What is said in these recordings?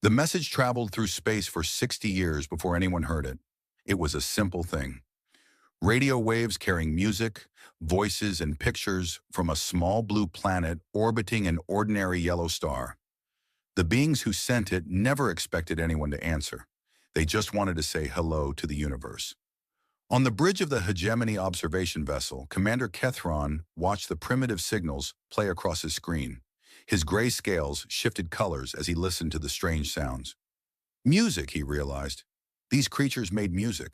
The message traveled through space for 60 years before anyone heard it. It was a simple thing. Radio waves carrying music, voices, and pictures from a small blue planet orbiting an ordinary yellow star. The beings who sent it never expected anyone to answer. They just wanted to say hello to the universe. On the bridge of the Hegemony observation vessel, Commander Kethron watched the primitive signals play across his screen. His gray scales shifted colors as he listened to the strange sounds. Music, he realized. These creatures made music.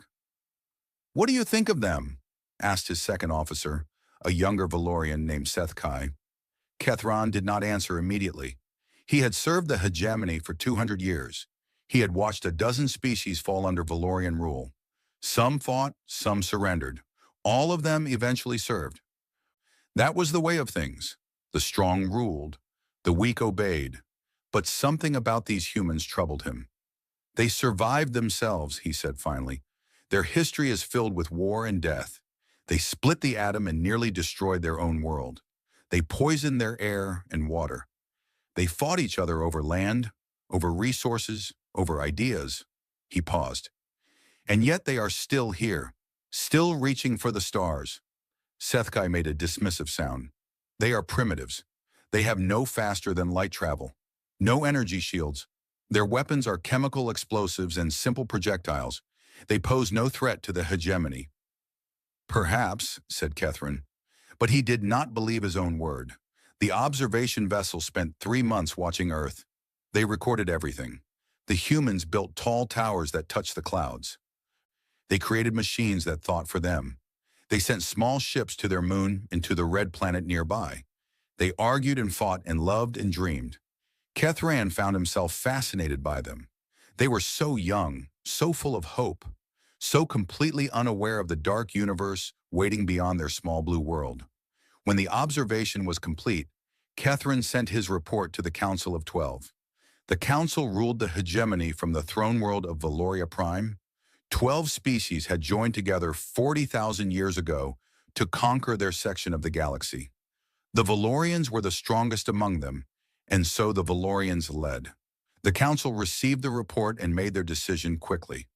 "What do you think of them?" asked his second officer, a younger Valorian named Seth Kai. Kethron did not answer immediately. He had served the hegemony for 200 years. He had watched a dozen species fall under Valorian rule. Some fought, some surrendered. All of them eventually served. That was the way of things. The strong ruled. The weak obeyed. But something about these humans troubled him. "They survived themselves," he said finally. "Their history is filled with war and death. They split the atom and nearly destroyed their own world. They poisoned their air and water. They fought each other over land, over resources, over ideas." He paused. "And yet they are still here, still reaching for the stars." Sethkai made a dismissive sound. "They are primitives. They have no faster than light travel, no energy shields. Their weapons are chemical explosives and simple projectiles. They pose no threat to the hegemony." "Perhaps," said Catherine. But he did not believe his own word. The observation vessel spent 3 months watching Earth. They recorded everything. The humans built tall towers that touched the clouds. They created machines that thought for them. They sent small ships to their moon and to the red planet nearby. They argued and fought and loved and dreamed. Kethran found himself fascinated by them. They were so young, so full of hope, so completely unaware of the dark universe waiting beyond their small blue world. When the observation was complete, Kethran sent his report to the Council of 12. The Council ruled the hegemony from the throne world of Valoria Prime. 12 species had joined together 40,000 years ago to conquer their section of the galaxy. The Valorians were the strongest among them, and so the Valorians led. The Council received the report and made their decision quickly.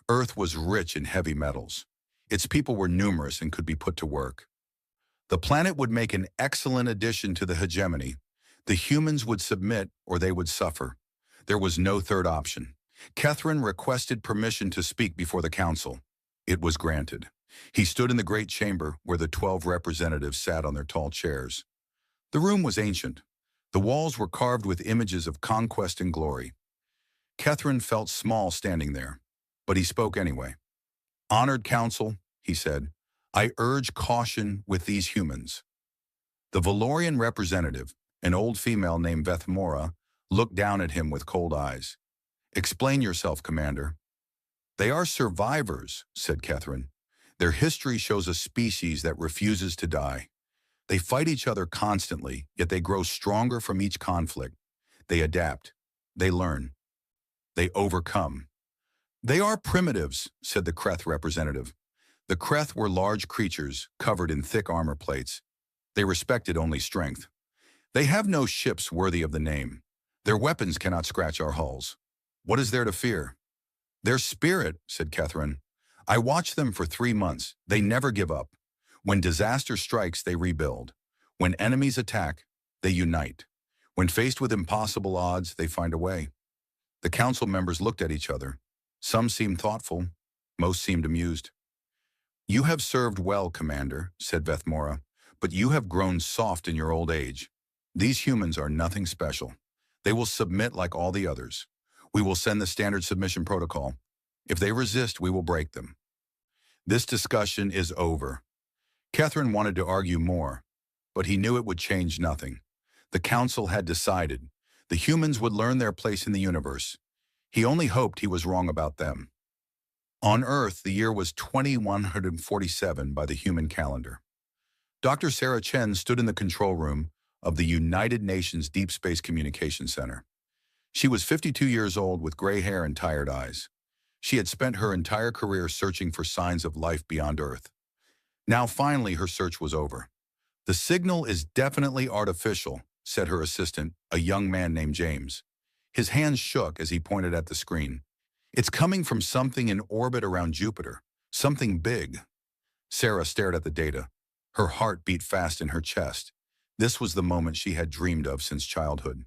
Earth was rich in heavy metals. Its people were numerous and could be put to work. The planet would make an excellent addition to the hegemony. The humans would submit or they would suffer. There was no third option. Kethran requested permission to speak before the council. It was granted. He stood in the great chamber where the 12 representatives sat on their tall chairs. The room was ancient. The walls were carved with images of conquest and glory. Kethran felt small standing there, but he spoke anyway. "Honored council," he said, "I urge caution with these humans." The Valorian representative, an old female named Vethmora, looked down at him with cold eyes. "Explain yourself, Commander." "They are survivors," said Kethran. "Their history shows a species that refuses to die. They fight each other constantly, yet they grow stronger from each conflict. They adapt. They learn. They overcome." "They are primitives," said the Kreth representative. The Kreth were large creatures covered in thick armor plates. They respected only strength. "They have no ships worthy of the name. Their weapons cannot scratch our hulls. What is there to fear?" "Their spirit," said Kethran. "I watched them for 3 months. They never give up. When disaster strikes, they rebuild. When enemies attack, they unite. When faced with impossible odds, they find a way." The council members looked at each other. Some seemed thoughtful. Most seemed amused. "You have served well, Commander," said Vethmora, "but you have grown soft in your old age. These humans are nothing special. They will submit like all the others. We will send the standard submission protocol. If they resist, we will break them." This discussion is over. Kethran wanted to argue more, but he knew it would change nothing. The council had decided. The humans would learn their place in the universe. He only hoped he was wrong about them. On Earth, the year was 2147 by the human calendar. Dr. Sarah Chen stood in the control room of the United Nations Deep Space Communication Center. She was 52 years old with gray hair and tired eyes. She had spent her entire career searching for signs of life beyond Earth. Now finally her search was over. "The signal is definitely artificial," said her assistant, a young man named James. His hands shook as he pointed at the screen. It's coming from something in orbit around Jupiter. Something big. Sarah stared at the data. Her heart beat fast in her chest. This was the moment she had dreamed of since childhood.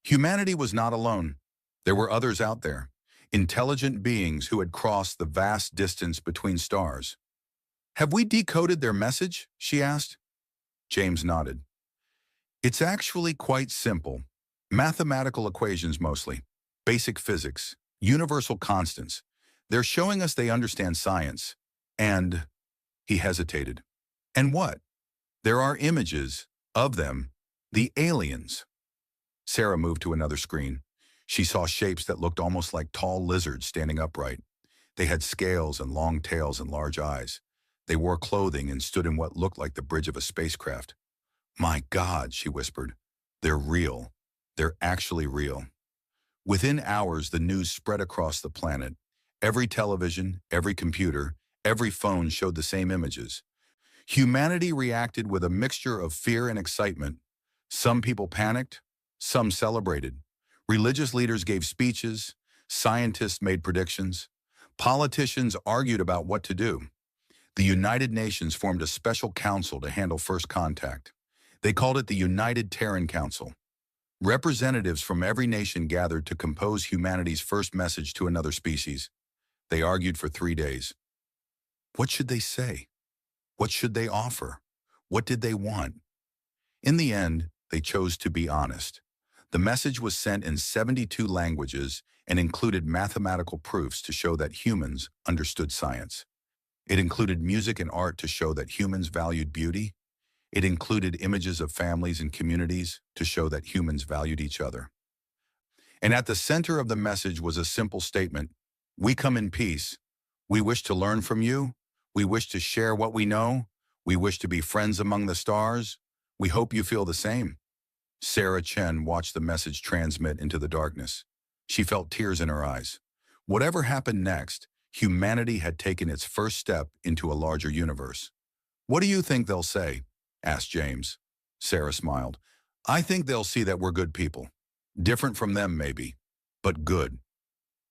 Humanity was not alone. There were others out there, intelligent beings who had crossed the vast distance between stars. "Have we decoded their message?" she asked. James nodded. "It's actually quite simple. Mathematical equations mostly. Basic physics. Universal constants. They're showing us they understand science. And..." He hesitated. "And what?" "There are images of them. The aliens." Sarah moved to another screen. She saw shapes that looked almost like tall lizards standing upright. They had scales and long tails and large eyes. They wore clothing and stood in what looked like the bridge of a spacecraft. "My God," she whispered. "They're real. They're actually real." Within hours, the news spread across the planet. Every television, every computer, every phone showed the same images. Humanity reacted with a mixture of fear and excitement. Some people panicked, some celebrated. Religious leaders gave speeches, scientists made predictions, politicians argued about what to do. The United Nations formed a special council to handle first contact. They called it the United Terran Council. Representatives from every nation gathered to compose humanity's first message to another species. They argued for 3 days. What should they say? What should they offer? What did they want? In the end, they chose to be honest. The message was sent in 72 languages and included mathematical proofs to show that humans understood science. It included music and art to show that humans valued beauty. It included images of families and communities to show that humans valued each other. And at the center of the message was a simple statement: "We come in peace. We wish to learn from you. We wish to share what we know. We wish to be friends among the stars. We hope you feel the same." Sarah Chen watched the message transmit into the darkness. She felt tears in her eyes. Whatever happened next, humanity had taken its first step into a larger universe. "What do you think they'll say?" asked James. Sarah smiled. "I think they'll see that we're good people. Different from them, maybe, but good."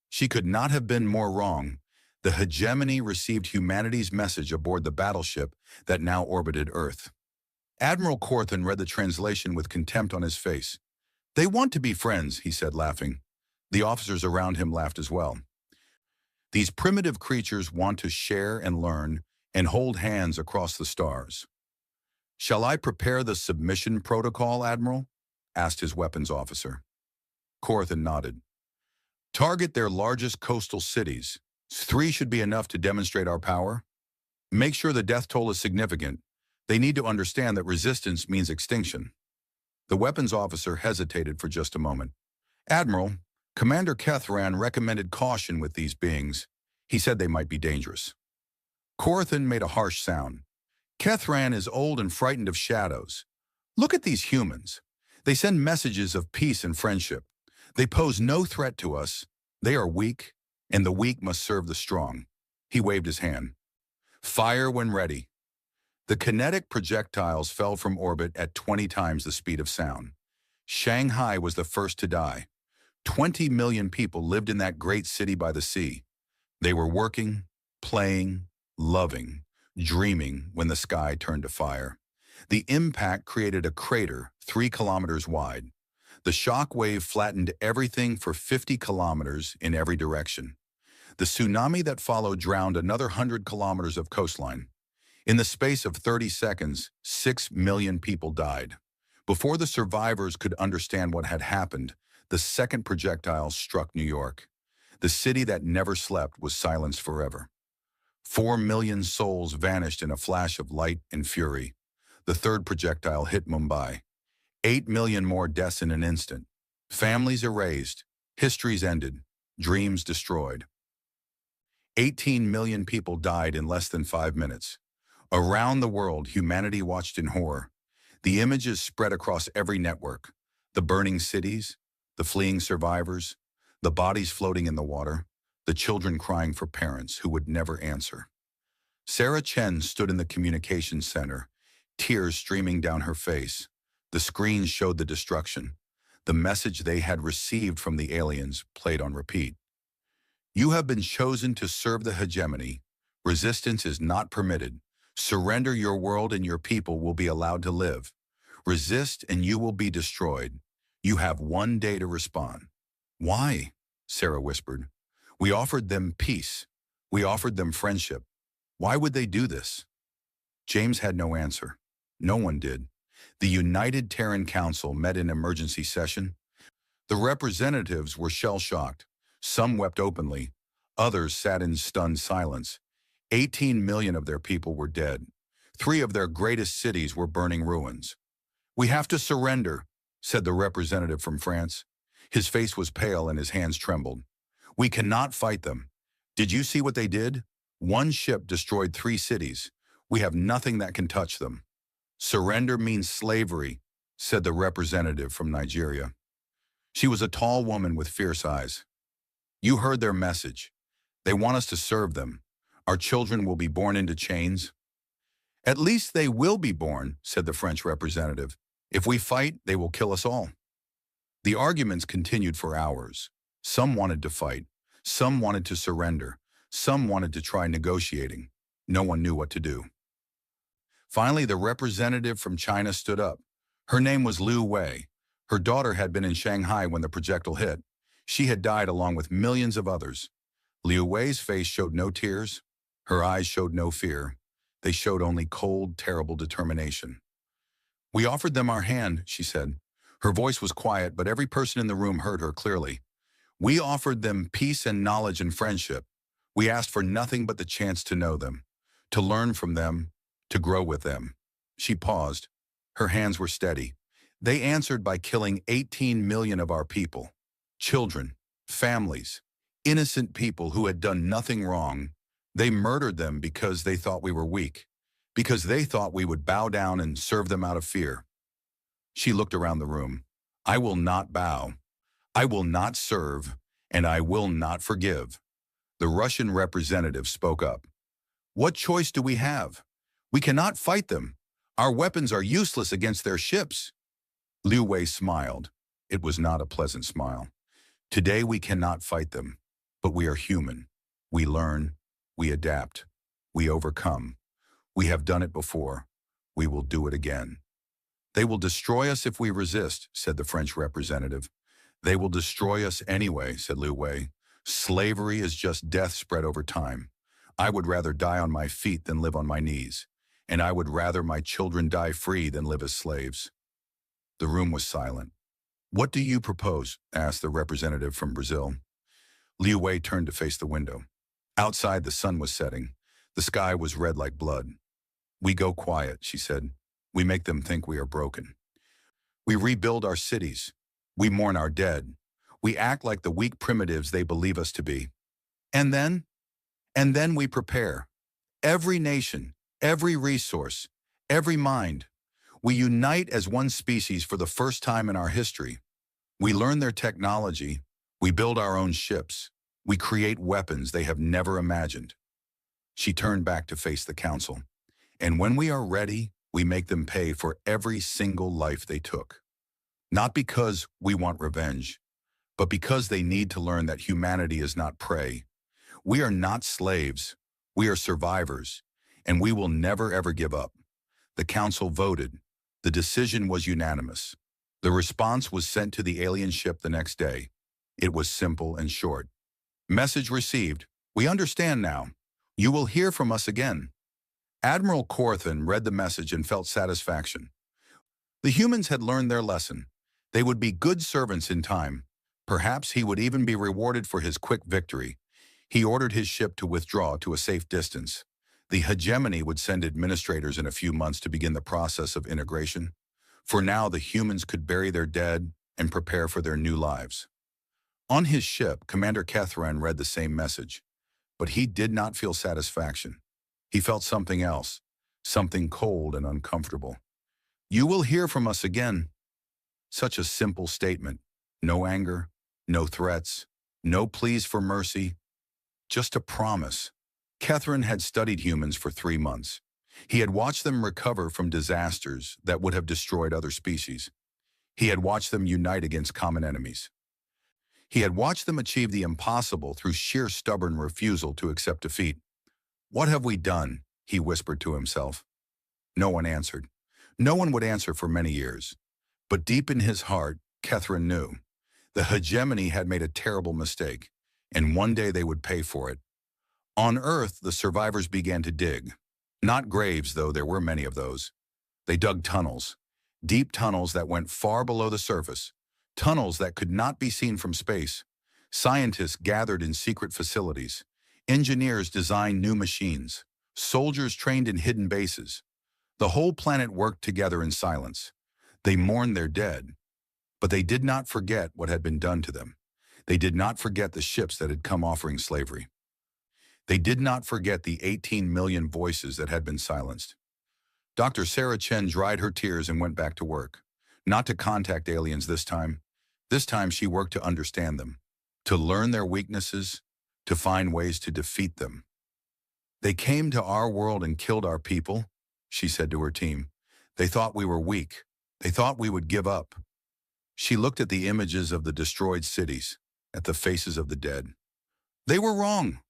She could not have been more wrong. The hegemony received humanity's message aboard the battleship that now orbited Earth. Admiral Corthan read the translation with contempt on his face. "They want to be friends," he said, laughing. The officers around him laughed as well. "These primitive creatures want to share and learn and hold hands across the stars." "Shall I prepare the submission protocol, Admiral?" asked his weapons officer. Corthan nodded. "Target their largest coastal cities. 3 should be enough to demonstrate our power. Make sure the death toll is significant. They need to understand that resistance means extinction." The weapons officer hesitated for just a moment. "Admiral, Commander Kethran recommended caution with these beings. He said they might be dangerous." Corthan made a harsh sound. "Kethran is old and frightened of shadows. Look at these humans. They send messages of peace and friendship. They pose no threat to us. They are weak, and the weak must serve the strong." He waved his hand. "Fire when ready." The kinetic projectiles fell from orbit at 20 times the speed of sound. Shanghai was the first to die. 20 million people lived in that great city by the sea. They were working, playing, loving, dreaming when the sky turned to fire. The impact created a crater 3 kilometers wide. The shock wave flattened everything for 50 kilometers in every direction. The tsunami that followed drowned another 100 kilometers of coastline. In the space of 30 seconds, 6 million people died. Before the survivors could understand what had happened, the second projectile struck New York. The city that never slept was silenced forever. 4 million souls vanished in a flash of light and fury. The third projectile hit Mumbai. 8 million more deaths in an instant. Families erased, histories ended, dreams destroyed. 18 million people died in less than 5 minutes. Around the world, humanity watched in horror. The images spread across every network. The burning cities, the fleeing survivors, the bodies floating in the water, the children crying for parents who would never answer. Sarah Chen stood in the communications center, tears streaming down her face. The screens showed the destruction. The message they had received from the aliens played on repeat. You have been chosen to serve the hegemony. Resistance is not permitted. Surrender your world and your people will be allowed to live. Resist and you will be destroyed. You have 1 day to respond. Why? Sarah whispered. We offered them peace. We offered them friendship. Why would they do this? James had no answer. No one did. The United Terran Council met in emergency session. The representatives were shell-shocked. Some wept openly. Others sat in stunned silence. 18 million of their people were dead. 3 of their greatest cities were burning ruins. We have to surrender, said the representative from France. His face was pale and his hands trembled. We cannot fight them. Did you see what they did? 1 ship destroyed 3 cities. We have nothing that can touch them. Surrender means slavery, said the representative from Nigeria. She was a tall woman with fierce eyes. You heard their message. They want us to serve them. Our children will be born into chains. At least they will be born, said the French representative. If we fight, they will kill us all. The arguments continued for hours. Some wanted to fight. Some wanted to surrender. Some wanted to try negotiating. No one knew what to do. Finally, the representative from China stood up. Her name was Liu Wei. Her daughter had been in Shanghai when the projectile hit. She had died along with millions of others. Liu Wei's face showed no tears. Her eyes showed no fear. They showed only cold, terrible determination. We offered them our hand, she said. Her voice was quiet, but every person in the room heard her clearly. We offered them peace and knowledge and friendship. We asked for nothing but the chance to know them, to learn from them, to grow with them. She paused. Her hands were steady. They answered by killing 18 million of our people. Children, families, innocent people who had done nothing wrong. They murdered them because they thought we were weak, because they thought we would bow down and serve them out of fear. She looked around the room. I will not bow. I will not serve, and I will not forgive. The Russian representative spoke up. What choice do we have? We cannot fight them. Our weapons are useless against their ships. Liu Wei smiled. It was not a pleasant smile. Today we cannot fight them, but we are human. We learn, we adapt, we overcome. We have done it before. We will do it again. They will destroy us if we resist, said the French representative. They will destroy us anyway, said Liu Wei. Slavery is just death spread over time. I would rather die on my feet than live on my knees, and I would rather my children die free than live as slaves. The room was silent. What do you propose? Asked the representative from Brazil. Liu Wei turned to face the window. Outside, the sun was setting. The sky was red like blood. We go quiet, she said. We make them think we are broken. We rebuild our cities. We mourn our dead. We act like the weak primitives they believe us to be. And then we prepare. Every nation, every resource, every mind. We unite as one species for the first time in our history. We learn their technology. We build our own ships. We create weapons they have never imagined. She turned back to face the council. And when we are ready, we make them pay for every single life they took. Not because we want revenge, but because they need to learn that humanity is not prey. We are not slaves. We are survivors, and we will never ever give up. The council voted. The decision was unanimous. The response was sent to the alien ship the next day. It was simple and short. Message received. We understand now. You will hear from us again. Admiral Corthan read the message and felt satisfaction. The humans had learned their lesson. They would be good servants in time. Perhaps he would even be rewarded for his quick victory. He ordered his ship to withdraw to a safe distance. The hegemony would send administrators in a few months to begin the process of integration. For now, the humans could bury their dead and prepare for their new lives. On his ship, Commander Kethran read the same message, but he did not feel satisfaction. He felt something else, something cold and uncomfortable. You will hear from us again. Such a simple statement. No anger, no threats, no pleas for mercy, just a promise. Kethran had studied humans for 3 months. He had watched them recover from disasters that would have destroyed other species. He had watched them unite against common enemies. He had watched them achieve the impossible through sheer stubborn refusal to accept defeat. "What have we done?" he whispered to himself. No one answered. No one would answer for many years. But deep in his heart, Catherine knew. The hegemony had made a terrible mistake, and one day they would pay for it. On Earth, the survivors began to dig. Not graves, though there were many of those. They dug tunnels. Deep tunnels that went far below the surface. Tunnels that could not be seen from space. Scientists gathered in secret facilities. Engineers designed new machines. Soldiers trained in hidden bases. The whole planet worked together in silence. They mourned their dead, but they did not forget what had been done to them. They did not forget the ships that had come offering slavery. They did not forget the 18 million voices that had been silenced. Dr. Sarah Chen dried her tears and went back to work. Not to contact aliens this time. This time she worked to understand them, to learn their weaknesses, to find ways to defeat them. "They came to our world and killed our people," she said to her team. "They thought we were weak. They thought we would give up." She looked at the images of the destroyed cities, at the faces of the dead. They were wrong.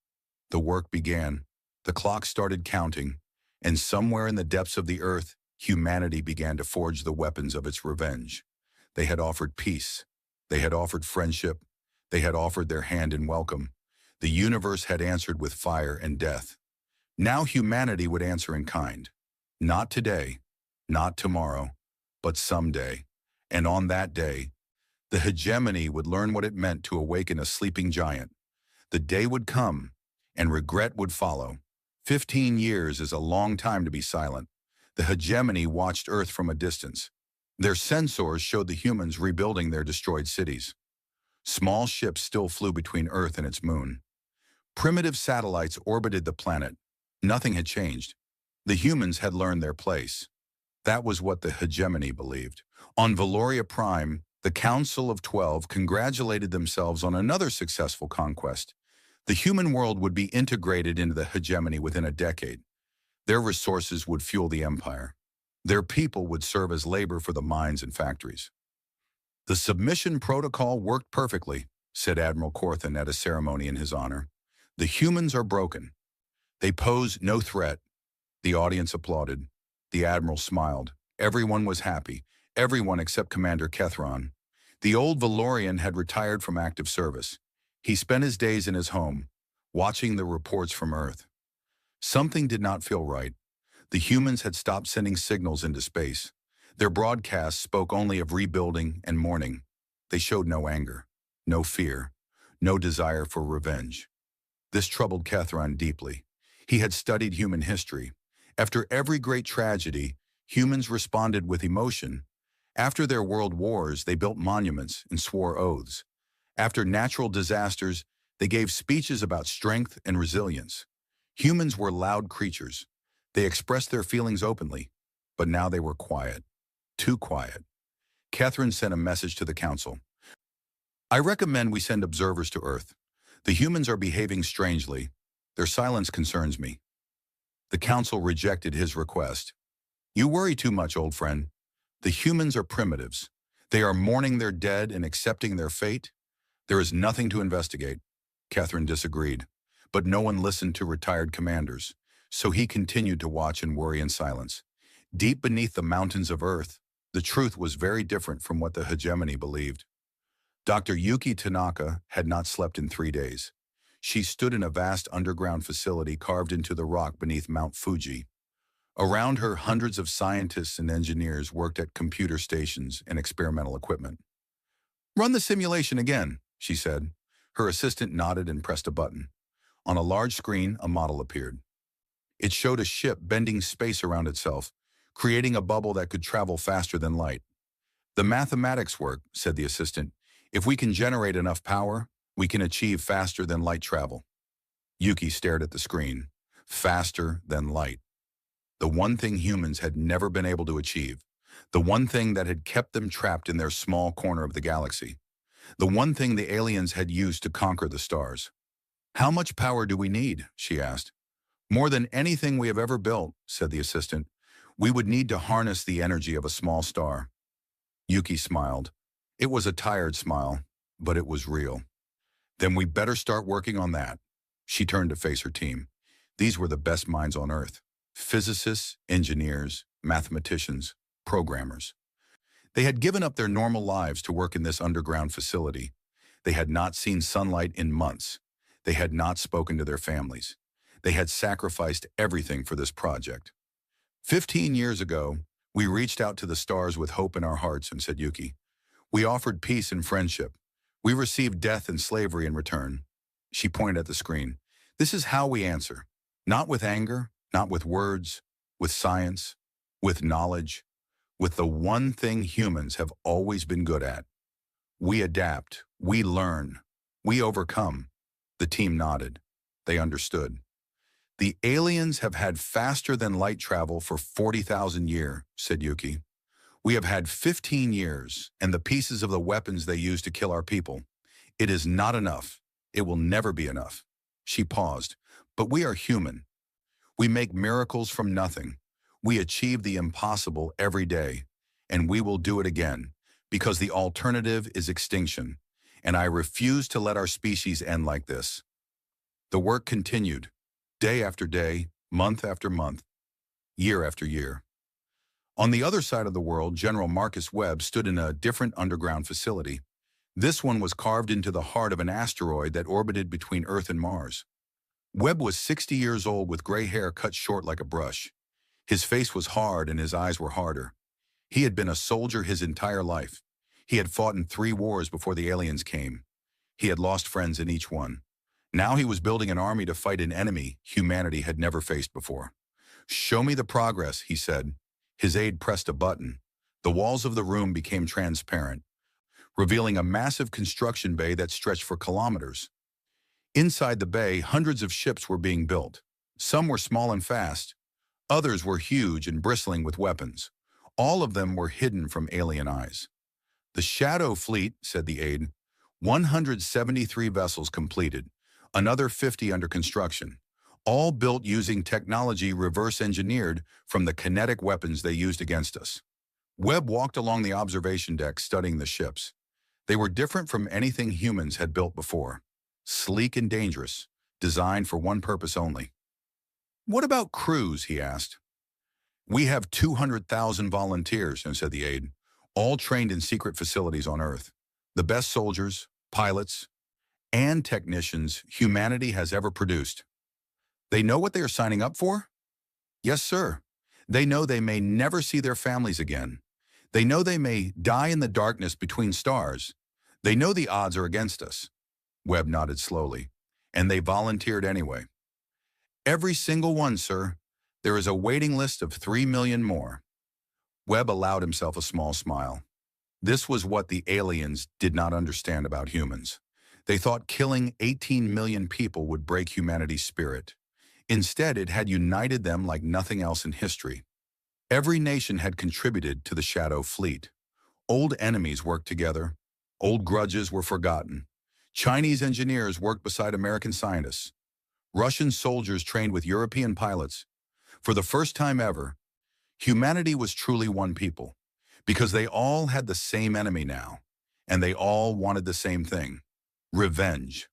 The work began. The clock started counting, and somewhere in the depths of the earth, humanity began to forge the weapons of its revenge. They had offered peace. They had offered friendship. They had offered their hand in welcome. The universe had answered with fire and death. Now humanity would answer in kind. Not today, not tomorrow, but someday. And on that day, the hegemony would learn what it meant to awaken a sleeping giant. The day would come, and regret would follow. 15 years is a long time to be silent. The hegemony watched Earth from a distance. Their sensors showed the humans rebuilding their destroyed cities. Small ships still flew between Earth and its moon. Primitive satellites orbited the planet. Nothing had changed. The humans had learned their place. That was what the hegemony believed. On Valoria Prime, the Council of 12 congratulated themselves on another successful conquest. The human world would be integrated into the hegemony within a decade. Their resources would fuel the empire. Their people would serve as labor for the mines and factories. "The submission protocol worked perfectly," said Admiral Corthan at a ceremony in his honor. "The humans are broken. They pose no threat." The audience applauded. The Admiral smiled. Everyone was happy. Everyone except Commander Kethron. The old Valorian had retired from active service. He spent his days in his home, watching the reports from Earth. Something did not feel right. The humans had stopped sending signals into space. Their broadcasts spoke only of rebuilding and mourning. They showed no anger, no fear, no desire for revenge. This troubled Kethron deeply. He had studied human history. After every great tragedy, humans responded with emotion. After their world wars, they built monuments and swore oaths. After natural disasters, they gave speeches about strength and resilience. Humans were loud creatures. They expressed their feelings openly, but now they were quiet. Too quiet. Catherine sent a message to the council. "I recommend we send observers to Earth. The humans are behaving strangely. Their silence concerns me." The council rejected his request. "You worry too much, old friend. The humans are primitives. They are mourning their dead and accepting their fate. There is nothing to investigate." Catherine disagreed, but no one listened to retired commanders, so he continued to watch and worry in silence. Deep beneath the mountains of Earth, the truth was very different from what the hegemony believed. Dr. Yuki Tanaka had not slept in 3 days. She stood in a vast underground facility carved into the rock beneath Mount Fuji. Around her, hundreds of scientists and engineers worked at computer stations and experimental equipment. "Run the simulation again," she said. Her assistant nodded and pressed a button. On a large screen, a model appeared. It showed a ship bending space around itself, creating a bubble that could travel faster than light. "The mathematics work," said the assistant. "If we can generate enough power, we can achieve faster than light travel." Yuki stared at the screen. Faster than light. The one thing humans had never been able to achieve. The one thing that had kept them trapped in their small corner of the galaxy. The one thing the aliens had used to conquer the stars. "How much power do we need?" she asked. "More than anything we have ever built," said the assistant. "We would need to harness the energy of a small star." Yuki smiled. It was a tired smile, but it was real. Then we better start working on that. She turned to face her team. These were the best minds on Earth. Physicists, engineers, mathematicians, programmers. They had given up their normal lives to work in this underground facility. They had not seen sunlight in months. They had not spoken to their families. They had sacrificed everything for this project. 15 years ago, we reached out to the stars with hope in our hearts and said, Yuki, we offered peace and friendship. We received death and slavery in return. She pointed at the screen. This is how we answer. Not with anger, not with words, with science, with knowledge, with the one thing humans have always been good at. We adapt, we learn, we overcome. The team nodded. They understood. The aliens have had faster than light travel for 40,000 years, said Yuki. We have had 15 years, and the pieces of the weapons they use to kill our people. It is not enough. It will never be enough. She paused. But we are human. We make miracles from nothing. We achieve the impossible every day, and we will do it again, because the alternative is extinction, and I refuse to let our species end like this. The work continued, day after day, month after month, year after year. On the other side of the world, General Marcus Webb stood in a different underground facility. This one was carved into the heart of an asteroid that orbited between Earth and Mars. Webb was 60 years old with gray hair cut short like a brush. His face was hard and his eyes were harder. He had been a soldier his entire life. He had fought in 3 wars before the aliens came. He had lost friends in each one. Now he was building an army to fight an enemy humanity had never faced before. Show me the progress, he said. His aide pressed a button. The walls of the room became transparent, revealing a massive construction bay that stretched for kilometers. Inside the bay, hundreds of ships were being built. Some were small and fast. Others were huge and bristling with weapons. All of them were hidden from alien eyes. The Shadow Fleet, said the aide, 173 vessels completed, another 50 under construction, all built using technology reverse-engineered from the kinetic weapons they used against us. Webb walked along the observation deck studying the ships. They were different from anything humans had built before. Sleek and dangerous, designed for one purpose only. What about crews, he asked. We have 200,000 volunteers, said the aide, all trained in secret facilities on Earth. The best soldiers, pilots, and technicians humanity has ever produced. They know what they are signing up for? Yes, sir. They know they may never see their families again. They know they may die in the darkness between stars. They know the odds are against us. Webb nodded slowly. And they volunteered anyway. Every single one, sir. There is a waiting list of 3 million more. Webb allowed himself a small smile. This was what the aliens did not understand about humans. They thought killing 18 million people would break humanity's spirit. Instead, it had united them like nothing else in history. Every nation had contributed to the Shadow Fleet. Old enemies worked together. Old grudges were forgotten. Chinese engineers worked beside American scientists. Russian soldiers trained with European pilots. For the first time ever, humanity was truly one people, because they all had the same enemy now, and they all wanted the same thing: revenge.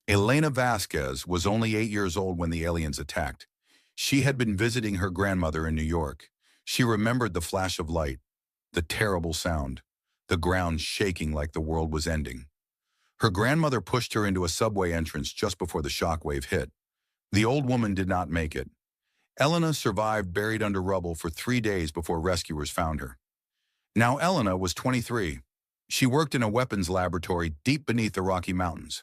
Elena Vasquez was only 8 years old when the aliens attacked. She had been visiting her grandmother in New York. She remembered the flash of light, the terrible sound, the ground shaking like the world was ending. Her grandmother pushed her into a subway entrance just before the shockwave hit. The old woman did not make it. Elena survived buried under rubble for 3 days before rescuers found her. Now Elena was 23. She worked in a weapons laboratory deep beneath the Rocky Mountains.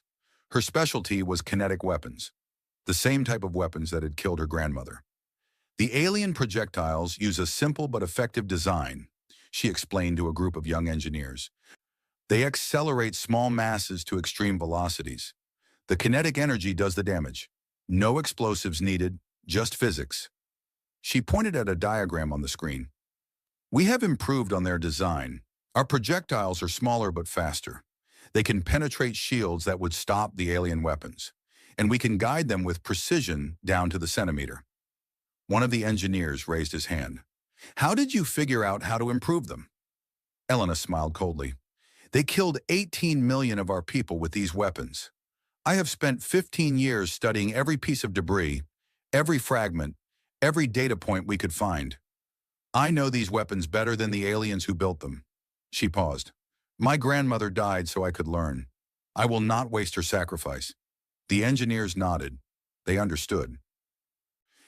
Her specialty was kinetic weapons, the same type of weapons that had killed her grandmother. The alien projectiles use a simple but effective design, she explained to a group of young engineers. They accelerate small masses to extreme velocities. The kinetic energy does the damage. No explosives needed, just physics. She pointed at a diagram on the screen. We have improved on their design. Our projectiles are smaller but faster. They can penetrate shields that would stop the alien weapons, and we can guide them with precision down to the centimeter. One of the engineers raised his hand. How did you figure out how to improve them? Elena smiled coldly. They killed 18 million of our people with these weapons. I have spent 15 years studying every piece of debris, every fragment, every data point we could find. I know these weapons better than the aliens who built them. She paused. My grandmother died so I could learn. I will not waste her sacrifice. The engineers nodded. They understood.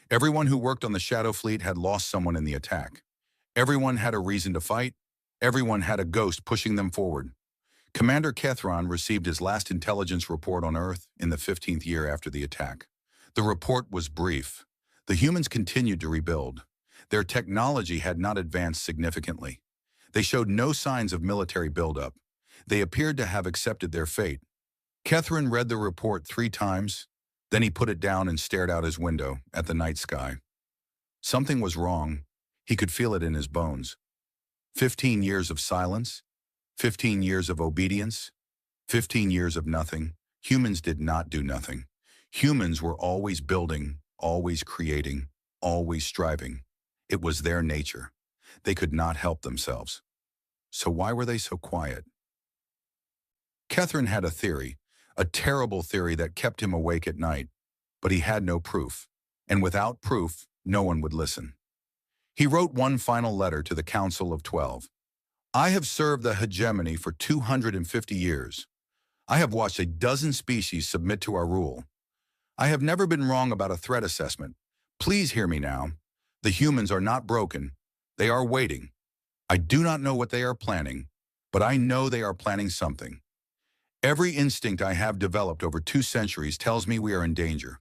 Everyone who worked on the Shadow Fleet had lost someone in the attack. Everyone had a reason to fight. Everyone had a ghost pushing them forward. Commander Kethron received his last intelligence report on Earth in the 15th year after the attack. The report was brief. The humans continued to rebuild. Their technology had not advanced significantly. They showed no signs of military buildup. They appeared to have accepted their fate. Kethron read the report 3 times, then he put it down and stared out his window at the night sky. Something was wrong. He could feel it in his bones. 15 years of silence, 15 years of obedience, 15 years of nothing. Humans did not do nothing. Humans were always building, always creating, always striving. It was their nature. They could not help themselves. So why were they so quiet? Kethron had a theory, a terrible theory that kept him awake at night, but he had no proof. And without proof, no one would listen. He wrote one final letter to the Council of 12. I have served the hegemony for 250 years. I have watched a dozen species submit to our rule. I have never been wrong about a threat assessment. Please hear me now. The humans are not broken. They are waiting. I do not know what they are planning, but I know they are planning something. Every instinct I have developed over 2 centuries tells me we are in danger.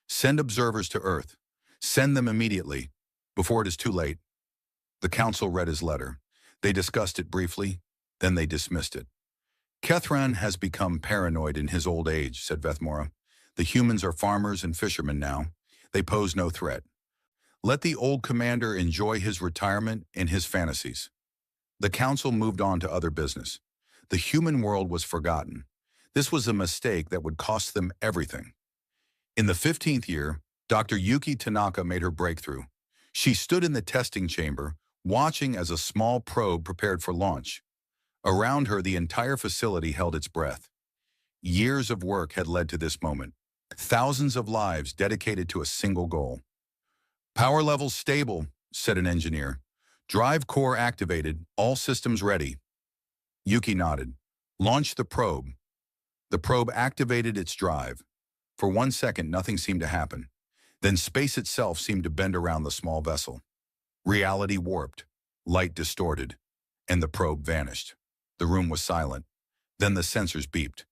Send observers to Earth. Send them immediately, before it is too late. The council read his letter. They discussed it briefly, then they dismissed it. Kethron has become paranoid in his old age, said Vethmora. The humans are farmers and fishermen now. They pose no threat. Let the old commander enjoy his retirement and his fantasies. The council moved on to other business. The human world was forgotten. This was a mistake that would cost them everything. In the 15th year, Dr. Yuki Tanaka made her breakthrough. She stood in the testing chamber, watching as a small probe prepared for launch. Around her, the entire facility held its breath. Years of work had led to this moment. Thousands of lives dedicated to a single goal. Power levels stable, said an engineer. Drive core activated, all systems ready. Yuki nodded. Launch the probe. The probe activated its drive. For 1 second, nothing seemed to happen. Then space itself seemed to bend around the small vessel. Reality warped, light distorted, and the probe vanished. The room was silent. Then the sensors beeped.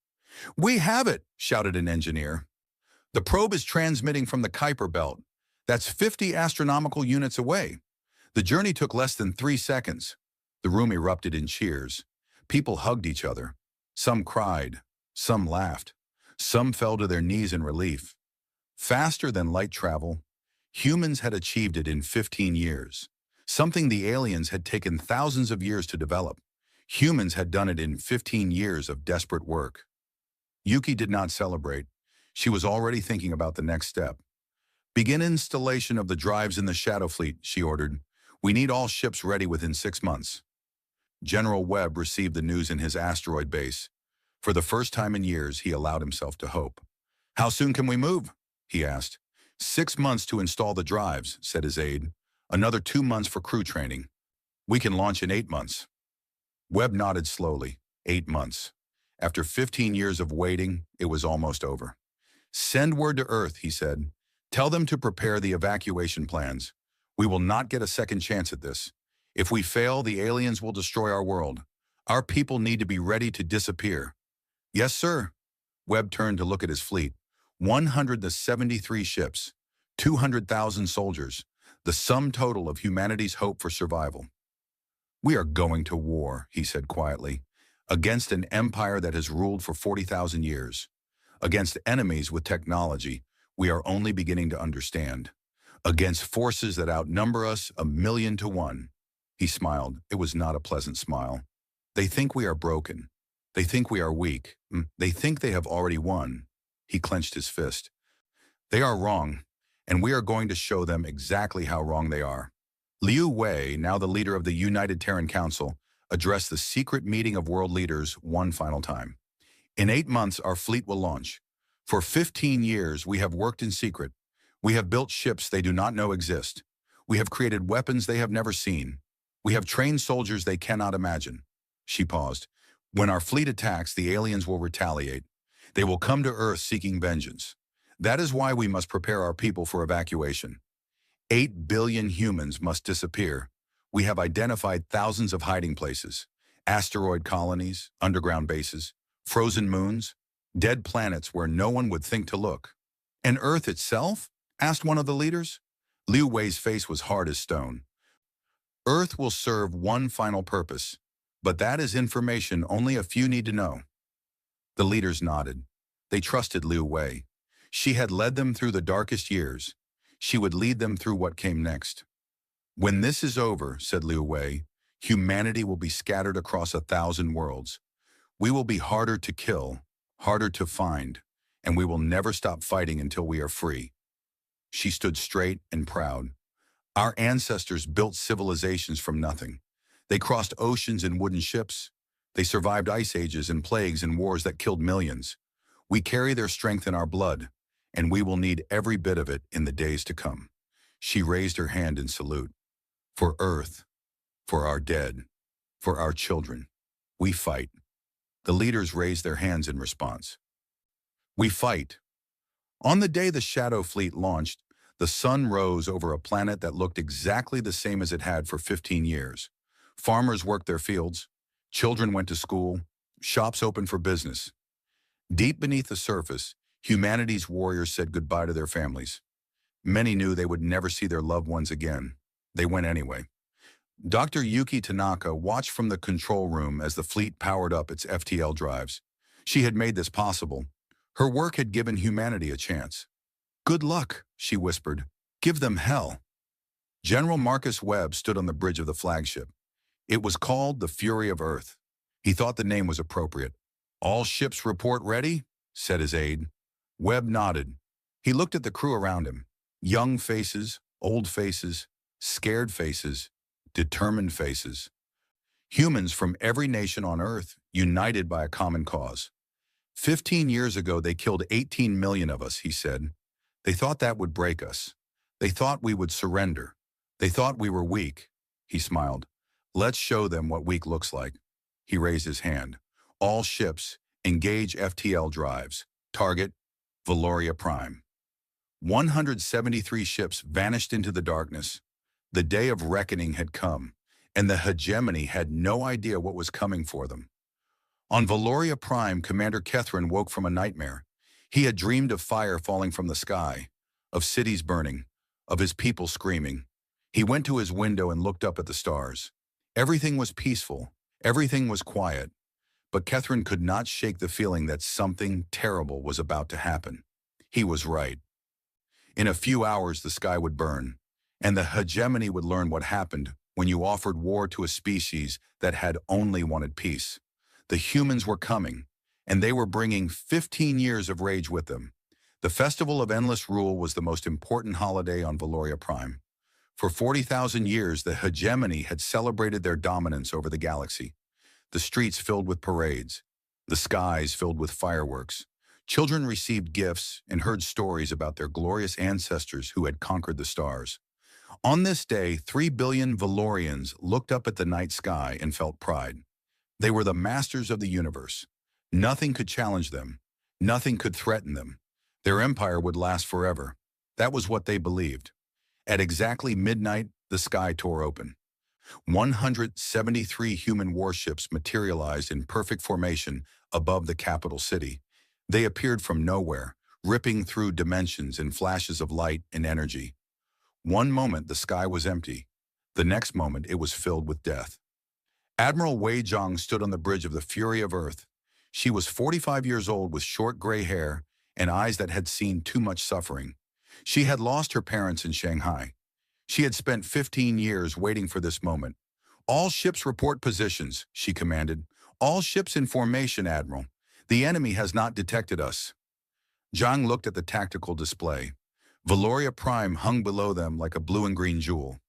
We have it, shouted an engineer. The probe is transmitting from the Kuiper belt. That's 50 astronomical units away. The journey took less than 3 seconds. The room erupted in cheers. People hugged each other. Some cried. Some laughed. Some fell to their knees in relief. Faster than light travel, humans had achieved it in 15 years. Something the aliens had taken thousands of years to develop. Humans had done it in 15 years of desperate work. Yuki did not celebrate. She was already thinking about the next step. Begin installation of the drives in the Shadow Fleet, she ordered. We need all ships ready within 6 months. General Webb received the news in his asteroid base. For the first time in years, he allowed himself to hope. How soon can we move? He asked. 6 months to install the drives, said his aide. Another 2 months for crew training. We can launch in 8 months. Webb nodded slowly. 8 months. After 15 years of waiting, it was almost over. Send word to Earth, he said. Tell them to prepare the evacuation plans. We will not get a second chance at this. If we fail, the aliens will destroy our world. Our people need to be ready to disappear. Yes, sir. Webb turned to look at his fleet. 173 ships, 200,000 soldiers, the sum total of humanity's hope for survival. We are going to war, he said quietly, against an empire that has ruled for 40,000 years, against enemies with technology we are only beginning to understand, against forces that outnumber us 1,000,000 to 1. He smiled. It was not a pleasant smile. They think we are broken. They think we are weak. They think they have already won. He clenched his fist. They are wrong, and we are going to show them exactly how wrong they are. Liu Wei, now the leader of the United Terran Council, address the secret meeting of world leaders one final time. In 8 months, our fleet will launch. For 15 years, we have worked in secret. We have built ships they do not know exist. We have created weapons they have never seen. We have trained soldiers they cannot imagine. She paused. When our fleet attacks, the aliens will retaliate. They will come to Earth seeking vengeance. That is why we must prepare our people for evacuation. 8 billion humans must disappear. We have identified thousands of hiding places, asteroid colonies, underground bases, frozen moons, dead planets where no one would think to look. And Earth itself? Asked one of the leaders. Liu Wei's face was hard as stone. Earth will serve one final purpose, but that is information only a few need to know. The leaders nodded. They trusted Liu Wei. She had led them through the darkest years. She would lead them through what came next. When this is over, said Liu Wei, humanity will be scattered across 1,000 worlds. We will be harder to kill, harder to find, and we will never stop fighting until we are free. She stood straight and proud. Our ancestors built civilizations from nothing. They crossed oceans in wooden ships. They survived ice ages and plagues and wars that killed millions. We carry their strength in our blood, and we will need every bit of it in the days to come. She raised her hand in salute. For Earth, for our dead, for our children, we fight. The leaders raised their hands in response. We fight. On the day the Shadow Fleet launched, the sun rose over a planet that looked exactly the same as it had for 15 years. Farmers worked their fields, children went to school, shops opened for business. Deep beneath the surface, humanity's warriors said goodbye to their families. Many knew they would never see their loved ones again. They went anyway. Dr. Yuki Tanaka watched from the control room as the fleet powered up its FTL drives. She had made this possible. Her work had given humanity a chance. Good luck, she whispered. Give them hell. General Marcus Webb stood on the bridge of the flagship. It was called the Fury of Earth. He thought the name was appropriate. All ships report ready, said his aide. Webb nodded. He looked at the crew around him. Young faces, old faces, scared faces, determined faces. Humans from every nation on Earth, united by a common cause. 15 years ago, they killed 18 million of us, he said. They thought that would break us. They thought we would surrender. They thought we were weak. He smiled. Let's show them what weak looks like. He raised his hand. All ships, engage FTL drives. Target, Valoria Prime. 173 ships vanished into the darkness. The day of reckoning had come, and the hegemony had no idea what was coming for them. On Valoria Prime, Commander Kethrin woke from a nightmare. He had dreamed of fire falling from the sky, of cities burning, of his people screaming. He went to his window and looked up at the stars. Everything was peaceful, everything was quiet, but Kethrin could not shake the feeling that something terrible was about to happen. He was right. In a few hours, the sky would burn, and the hegemony would learn what happened when you offered war to a species that had only wanted peace. The humans were coming, and they were bringing 15 years of rage with them. The Festival of Endless Rule was the most important holiday on Valoria Prime. For 40,000 years, the hegemony had celebrated their dominance over the galaxy. The streets filled with parades, the skies filled with fireworks. Children received gifts and heard stories about their glorious ancestors who had conquered the stars. On this day, 3 billion Valorians looked up at the night sky and felt pride. They were the masters of the universe. Nothing could challenge them. Nothing could threaten them. Their empire would last forever. That was what they believed. At exactly midnight, the sky tore open. 173 human warships materialized in perfect formation above the capital city. They appeared from nowhere, ripping through dimensions in flashes of light and energy. One moment the sky was empty. The next moment it was filled with death. Admiral Wei Zhang stood on the bridge of the Fury of Earth. She was 45 years old with short gray hair and eyes that had seen too much suffering. She had lost her parents in Shanghai. She had spent 15 years waiting for this moment. All ships report positions, she commanded. All ships in formation, Admiral. The enemy has not detected us. Zhang looked at the tactical display. Valoria Prime hung below them like a blue and green jewel.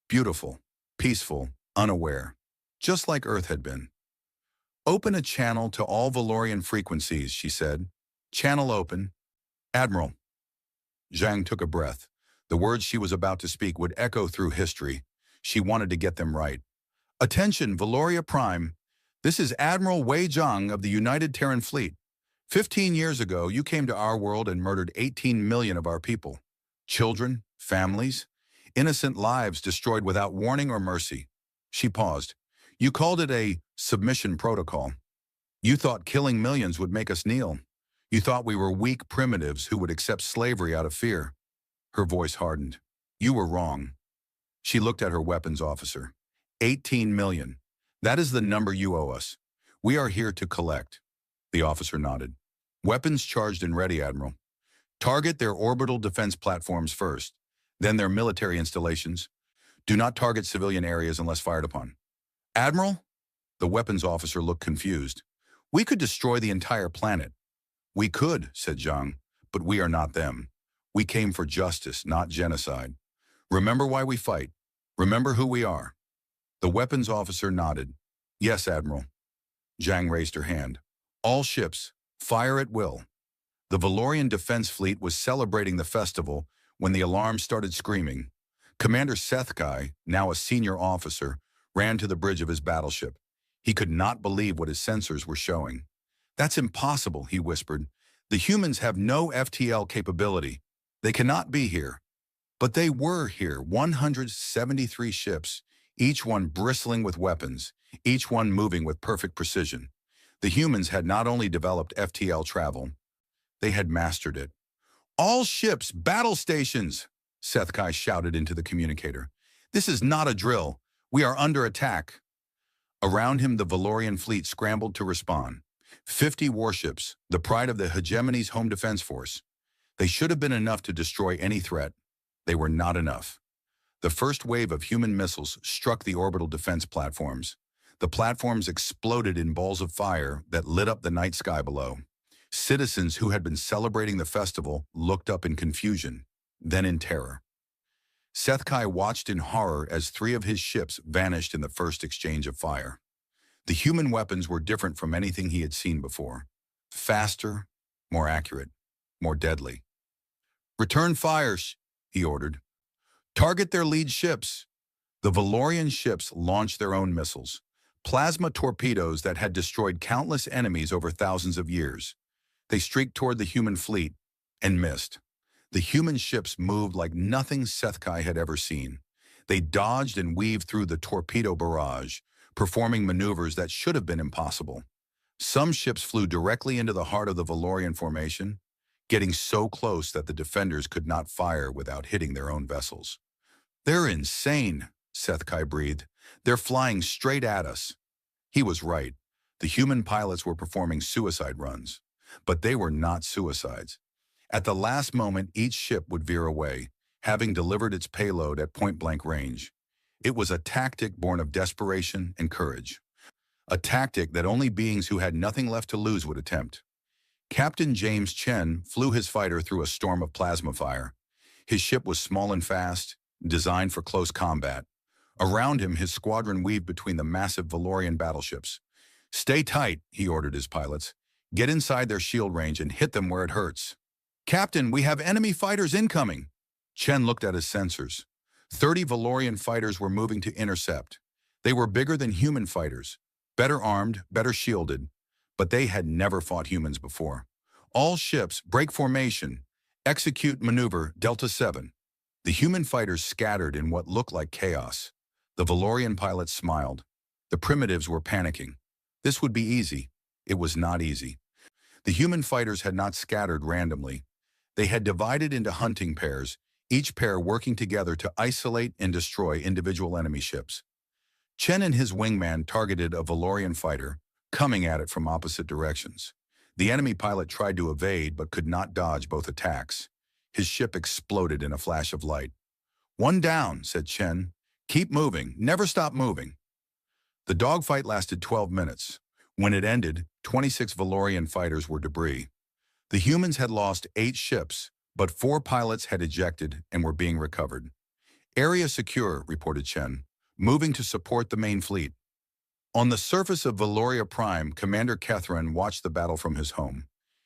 Beautiful, peaceful, unaware. just like Earth had been. "Open a channel to all Valorian frequencies," she said. "Channel open. Admiral." Zhang took a breath. The words she was about to speak would echo through history. She wanted to get them right. "Attention, Valoria Prime. This is Admiral Wei Zhang of the United Terran Fleet. 15 years ago, you came to our world and murdered 18 million of our people. Children, families, innocent lives destroyed without warning or mercy." She paused. "You called it a submission protocol. You thought killing millions would make us kneel. You thought we were weak primitives who would accept slavery out of fear." Her voice hardened. "You were wrong." She looked at her weapons officer. 18 million. That is the number you owe us. We are here to collect." The officer nodded. "Weapons charged and ready, Admiral. Target their orbital defense platforms first, then their military installations. Do not target civilian areas unless fired upon." "Admiral?" The weapons officer looked confused. "We could destroy the entire planet." "We could," said Zhang, "but we are not them. We came for justice, not genocide. Remember why we fight. Remember who we are." The weapons officer nodded. "Yes, Admiral." Zhang raised her hand. "All ships, fire at will." The Valorian Defense Fleet was celebrating the festival when the alarm started screaming. Commander Sethkai, now a senior officer, ran to the bridge of his battleship. He could not believe what his sensors were showing. "That's impossible," he whispered. "The humans have no FTL capability. They cannot be here." But they were here, 173 ships, each one bristling with weapons, each one moving with perfect precision. The humans had not only developed FTL travel, they had mastered it. "All ships, battle stations!" Sethkai shouted into the communicator. "This is not a drill. We are under attack." Around him, the Valorian fleet scrambled to respond. 50 warships, the pride of the hegemony's home defense force. They should have been enough to destroy any threat. They were not enough. The first wave of human missiles struck the orbital defense platforms. The platforms exploded in balls of fire that lit up the night sky below. Citizens who had been celebrating the festival looked up in confusion, then in terror. Sethkai watched in horror as 3 of his ships vanished in the first exchange of fire. The human weapons were different from anything he had seen before. Faster, more accurate, more deadly. "Return fires," he ordered. "Target their lead ships." The Valorian ships launched their own missiles, plasma torpedoes that had destroyed countless enemies over thousands of years. They streaked toward the human fleet and missed. The human ships moved like nothing Sethkai had ever seen. They dodged and weaved through the torpedo barrage, performing maneuvers that should have been impossible. Some ships flew directly into the heart of the Valorian formation, getting so close that the defenders could not fire without hitting their own vessels. "They're insane," Sethkai breathed. "They're flying straight at us." He was right. The human pilots were performing suicide runs. But they were not suicides. At the last moment, each ship would veer away, having delivered its payload at point-blank range. It was a tactic born of desperation and courage. A tactic that only beings who had nothing left to lose would attempt. Captain James Chen flew his fighter through a storm of plasma fire. His ship was small and fast, designed for close combat. Around him, his squadron weaved between the massive Valorian battleships. "Stay tight," he ordered his pilots. "Get inside their shield range and hit them where it hurts." "Captain, we have enemy fighters incoming." Chen looked at his sensors. 30 Valorian fighters were moving to intercept. They were bigger than human fighters, better armed, better shielded, but they had never fought humans before. "All ships, break formation. Execute maneuver Delta 7. The human fighters scattered in what looked like chaos. The Valorian pilots smiled. The primitives were panicking. This would be easy. It was not easy. The human fighters had not scattered randomly. They had divided into hunting pairs, each pair working together to isolate and destroy individual enemy ships. Chen and his wingman targeted a Valorian fighter, coming at it from opposite directions. The enemy pilot tried to evade but could not dodge both attacks. His ship exploded in a flash of light. "One down," said Chen. "Keep moving. Never stop moving." The dogfight lasted 12 minutes. When it ended, 26 Valorian fighters were debris. The humans had lost 8 ships, but 4 pilots had ejected and were being recovered. "Area secure," reported Chen, "moving to support the main fleet." On the surface of Valoria Prime, Commander Kethran watched the battle from his home.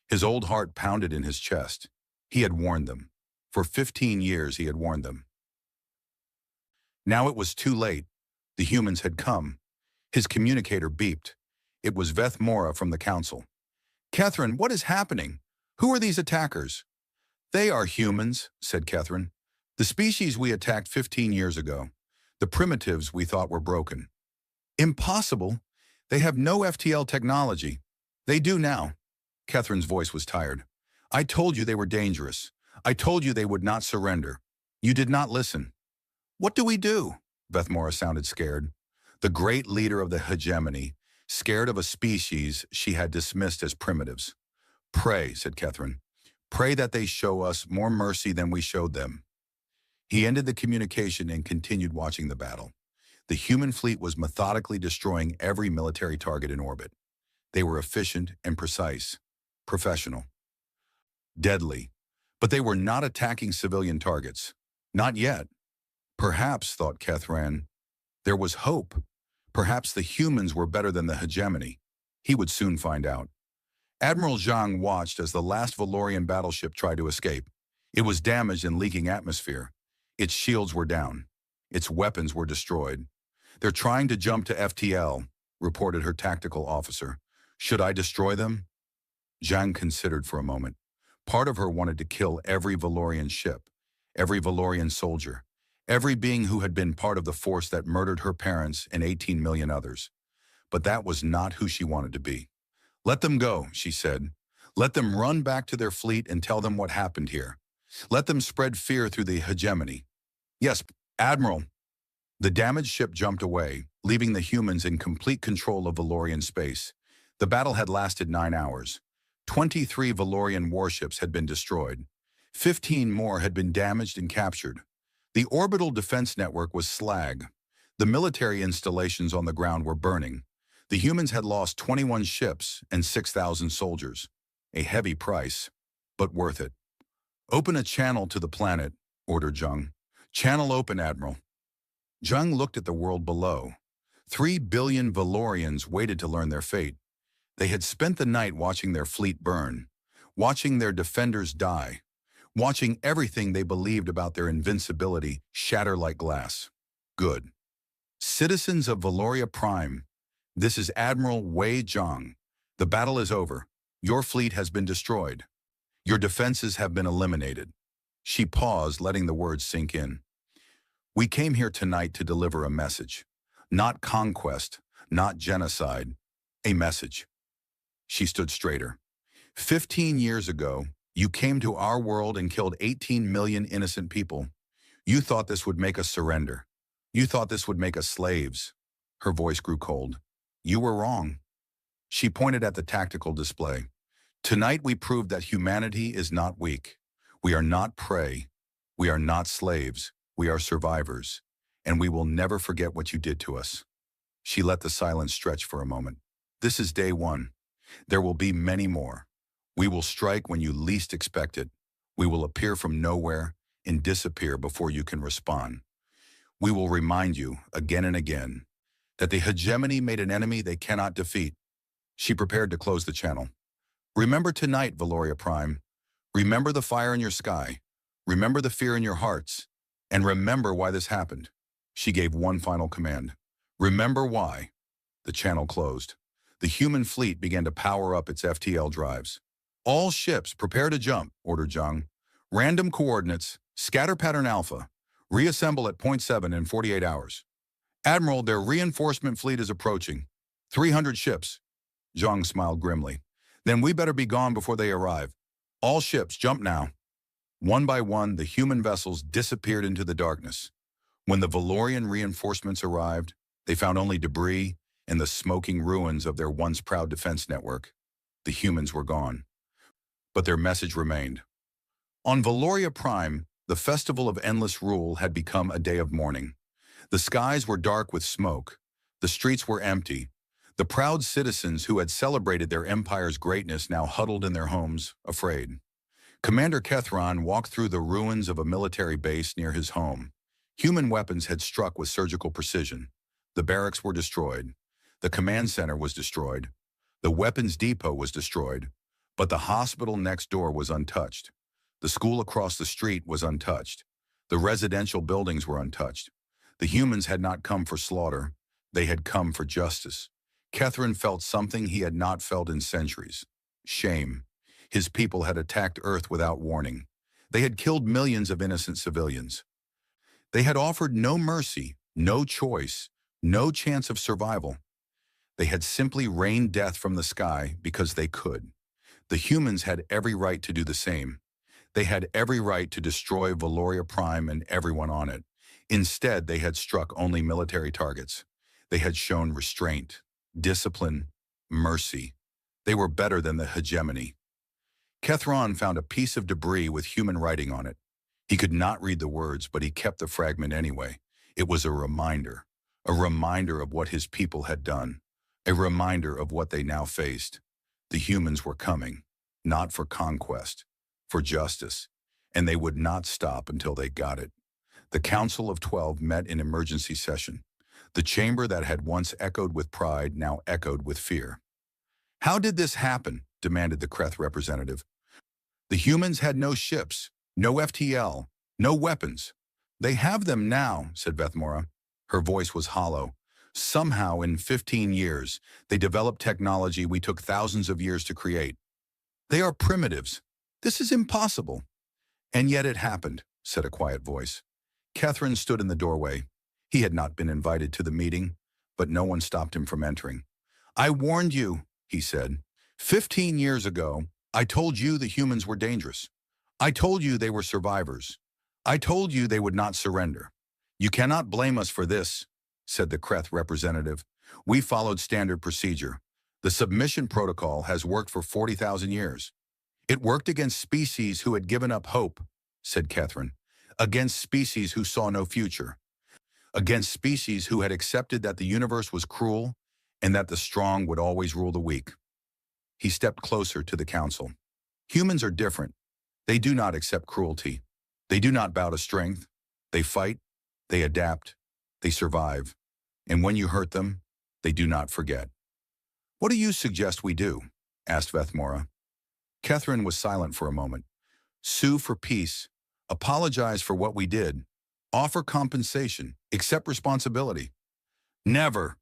His old heart pounded in his chest. He had warned them. For 15 years he had warned them. Now it was too late. The humans had come. His communicator beeped. It was Veth Mora from the Council. Kethran, what is happening? Who are these attackers? They are humans, said Kethran. The species we attacked 15 years ago. The primitives we thought were broken. Impossible. They have no FTL technology. They do now. Kethran's voice was tired. I told you they were dangerous. I told you they would not surrender. You did not listen. What do we do? Veth Mora sounded scared. The great leader of the hegemony, scared of a species she had dismissed as primitives. Pray, said Kethran. Pray that they show us more mercy than we showed them. He ended the communication and continued watching the battle. The human fleet was methodically destroying every military target in orbit. They were efficient and precise, professional, deadly, but they were not attacking civilian targets. Not yet. Perhaps, thought Kethran, there was hope. Perhaps the humans were better than the hegemony. He would soon find out. Admiral Zhang watched as the last Valorian battleship tried to escape. It was damaged and leaking atmosphere. Its shields were down. Its weapons were destroyed. They're trying to jump to FTL, reported her tactical officer. Should I destroy them? Zhang considered for a moment. Part of her wanted to kill every Valorian ship, every Valorian soldier, every being who had been part of the force that murdered her parents and 18 million others. But that was not who she wanted to be. Let them go, she said. Let them run back to their fleet and tell them what happened here. Let them spread fear through the hegemony. Yes, Admiral. The damaged ship jumped away, leaving the humans in complete control of Valorian space. The battle had lasted 9 hours. 23 Valorian warships had been destroyed. 15 more had been damaged and captured. The orbital defense network was slag. The military installations on the ground were burning. The humans had lost 21 ships and 6,000 soldiers. A heavy price, but worth it. Open a channel to the planet, ordered Zhang. Channel open, Admiral. Zhang looked at the world below. 3 billion Valorians waited to learn their fate. They had spent the night watching their fleet burn, watching their defenders die, watching everything they believed about their invincibility shatter like glass. Good. Citizens of Valoria Prime, this is Admiral Wei Zhang. The battle is over. Your fleet has been destroyed. Your defenses have been eliminated. She paused, letting the words sink in. We came here tonight to deliver a message. Not conquest, not genocide. A message. She stood straighter. 15 years ago, you came to our world and killed 18 million innocent people. You thought this would make us surrender. You thought this would make us slaves. Her voice grew cold. You were wrong. She pointed at the tactical display. Tonight we proved that humanity is not weak. We are not prey. We are not slaves. We are survivors. And we will never forget what you did to us. She let the silence stretch for a moment. This is day one. There will be many more. We will strike when you least expect it. We will appear from nowhere and disappear before you can respond. We will remind you, again and again, that the hegemony made an enemy they cannot defeat. She prepared to close the channel. Remember tonight, Valoria Prime. Remember the fire in your sky. Remember the fear in your hearts. And remember why this happened. She gave one final command. Remember why. The channel closed. The human fleet began to power up its FTL drives. All ships, prepare to jump, ordered Zhang. Random coordinates, scatter pattern alpha. Reassemble at point 7 in 48 hours. Admiral, their reinforcement fleet is approaching. 300 ships. Zhang smiled grimly. Then we better be gone before they arrive. All ships, jump now. One by one, the human vessels disappeared into the darkness. When the Valorian reinforcements arrived, they found only debris and the smoking ruins of their once proud defense network. The humans were gone. But their message remained. On Valoria Prime, the Festival of Endless Rule had become a day of mourning. The skies were dark with smoke. The streets were empty. The proud citizens who had celebrated their empire's greatness now huddled in their homes, afraid. Commander Kethran walked through the ruins of a military base near his home. Human weapons had struck with surgical precision. The barracks were destroyed. The command center was destroyed. The weapons depot was destroyed. But the hospital next door was untouched. The school across the street was untouched. The residential buildings were untouched. The humans had not come for slaughter. They had come for justice. Catherine felt something he had not felt in centuries. Shame. His people had attacked Earth without warning. They had killed millions of innocent civilians. They had offered no mercy, no choice, no chance of survival. They had simply rained death from the sky because they could. The humans had every right to do the same. They had every right to destroy Valoria Prime and everyone on it. Instead, they had struck only military targets. They had shown restraint, discipline, mercy. They were better than the hegemony. Kethron found a piece of debris with human writing on it. He could not read the words, but he kept the fragment anyway. It was a reminder of what his people had done, a reminder of what they now faced. The humans were coming, not for conquest, for justice, and they would not stop until they got it. The Council of 12 met in emergency session. The chamber that had once echoed with pride now echoed with fear. "How did this happen?" demanded the Kreth representative. "The humans had no ships, no FTL, no weapons." "They have them now," said Vethmora. Her voice was hollow. "Somehow, in 15 years, they developed technology we took thousands of years to create. They are primitives. This is impossible." "And yet it happened," said a quiet voice. Catherine stood in the doorway. He had not been invited to the meeting, but no one stopped him from entering. "I warned you," he said. 15 years ago, I told you the humans were dangerous. I told you they were survivors. I told you they would not surrender. You cannot blame us for this," said the Kreth representative. "We followed standard procedure. The submission protocol has worked for 40,000 years. It worked against species who had given up hope," said Catherine. "Against species who saw no future. Against species who had accepted that the universe was cruel and that the strong would always rule the weak." He stepped closer to the council. "Humans are different. They do not accept cruelty. They do not bow to strength. They fight, they adapt, they survive. And when you hurt them, they do not forget." "What do you suggest we do?" asked Vethmora. Catherine was silent for a moment. "Sue for peace. Apologize for what we did. Offer compensation. Accept responsibility." "Never!"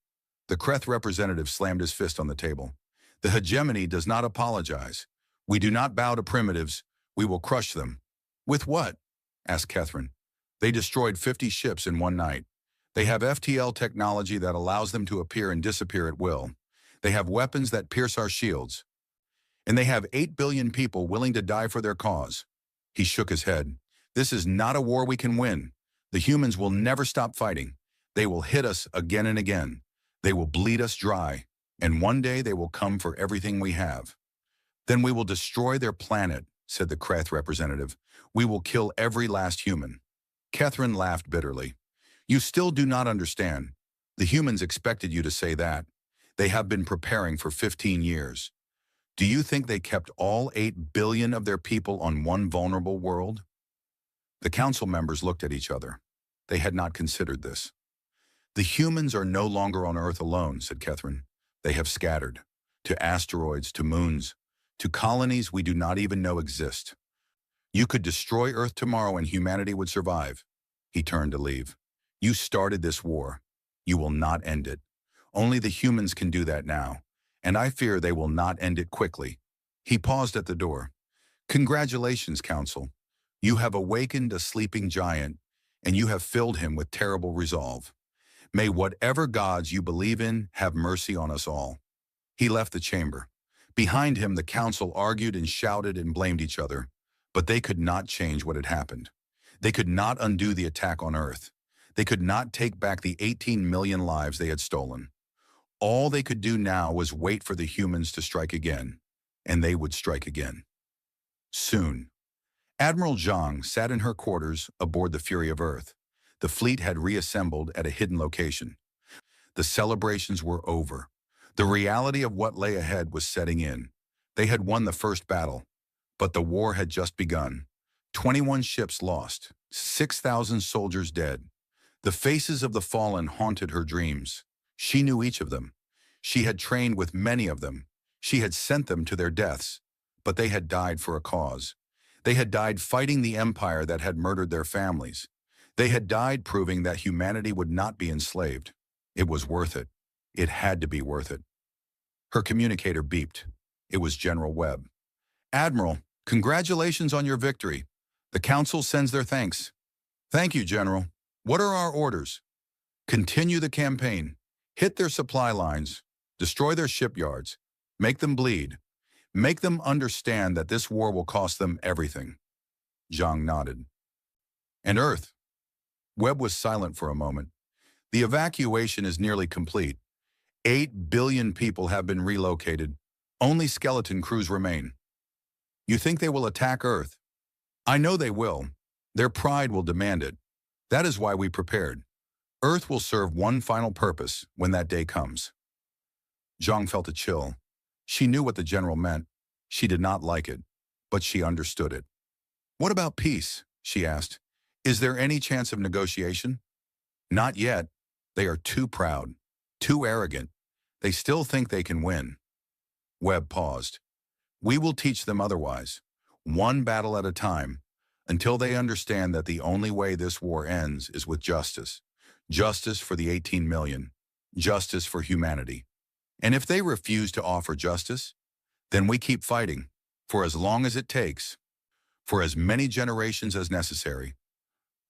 The Kreth representative slammed his fist on the table. "The hegemony does not apologize. We do not bow to primitives. We will crush them." "With what?" asked Catherine. "They destroyed 50 ships in one night. They have FTL technology that allows them to appear and disappear at will. They have weapons that pierce our shields. And they have 8 billion people willing to die for their cause." He shook his head. "This is not a war we can win. The humans will never stop fighting. They will hit us again and again. They will bleed us dry. And one day they will come for everything we have." "Then we will destroy their planet," said the Kreth representative. "We will kill every last human." Catherine laughed bitterly. "You still do not understand. The humans expected you to say that. They have been preparing for 15 years. Do you think they kept all 8 billion of their people on one vulnerable world?" The council members looked at each other. They had not considered this. "The humans are no longer on Earth alone," said Catherine. "They have scattered. To asteroids, to moons, to colonies we do not even know exist. You could destroy Earth tomorrow and humanity would survive." He turned to leave. "You started this war. You will not end it. Only the humans can do that now, and I fear they will not end it quickly." He paused at the door. "Congratulations, Council. You have awakened a sleeping giant, and you have filled him with terrible resolve. May whatever gods you believe in have mercy on us all." He left the chamber. Behind him, the council argued and shouted and blamed each other, but they could not change what had happened. They could not undo the attack on Earth. They could not take back the 18 million lives they had stolen. All they could do now was wait for the humans to strike again, and they would strike again. Soon. Admiral Zhang sat in her quarters aboard the Fury of Earth. The fleet had reassembled at a hidden location. The celebrations were over. The reality of what lay ahead was setting in. They had won the first battle, but the war had just begun. 21 ships lost, 6,000 soldiers dead. The faces of the fallen haunted her dreams. She knew each of them. She had trained with many of them. She had sent them to their deaths, but they had died for a cause. They had died fighting the empire that had murdered their families. They had died proving that humanity would not be enslaved. It was worth it. It had to be worth it. Her communicator beeped. It was General Webb. "Admiral, congratulations on your victory. The Council sends their thanks." "Thank you, General. What are our orders?" "Continue the campaign. Hit their supply lines. Destroy their shipyards. Make them bleed. Make them understand that this war will cost them everything." Zhang nodded. "And Earth?" Webb was silent for a moment. "The evacuation is nearly complete. 8 billion people have been relocated. Only skeleton crews remain." "You think they will attack Earth?" "I know they will. Their pride will demand it. That is why we prepared. Earth will serve one final purpose when that day comes." Zhang felt a chill. She knew what the general meant. She did not like it, but she understood it. "What about peace?" she asked. "Is there any chance of negotiation?" "Not yet. They are too proud, too arrogant. They still think they can win." Webb paused. "We will teach them otherwise, one battle at a time, until they understand that the only way this war ends is with justice. Justice for the 18 million. Justice for humanity. And if they refuse to offer justice, then we keep fighting, for as long as it takes, for as many generations as necessary,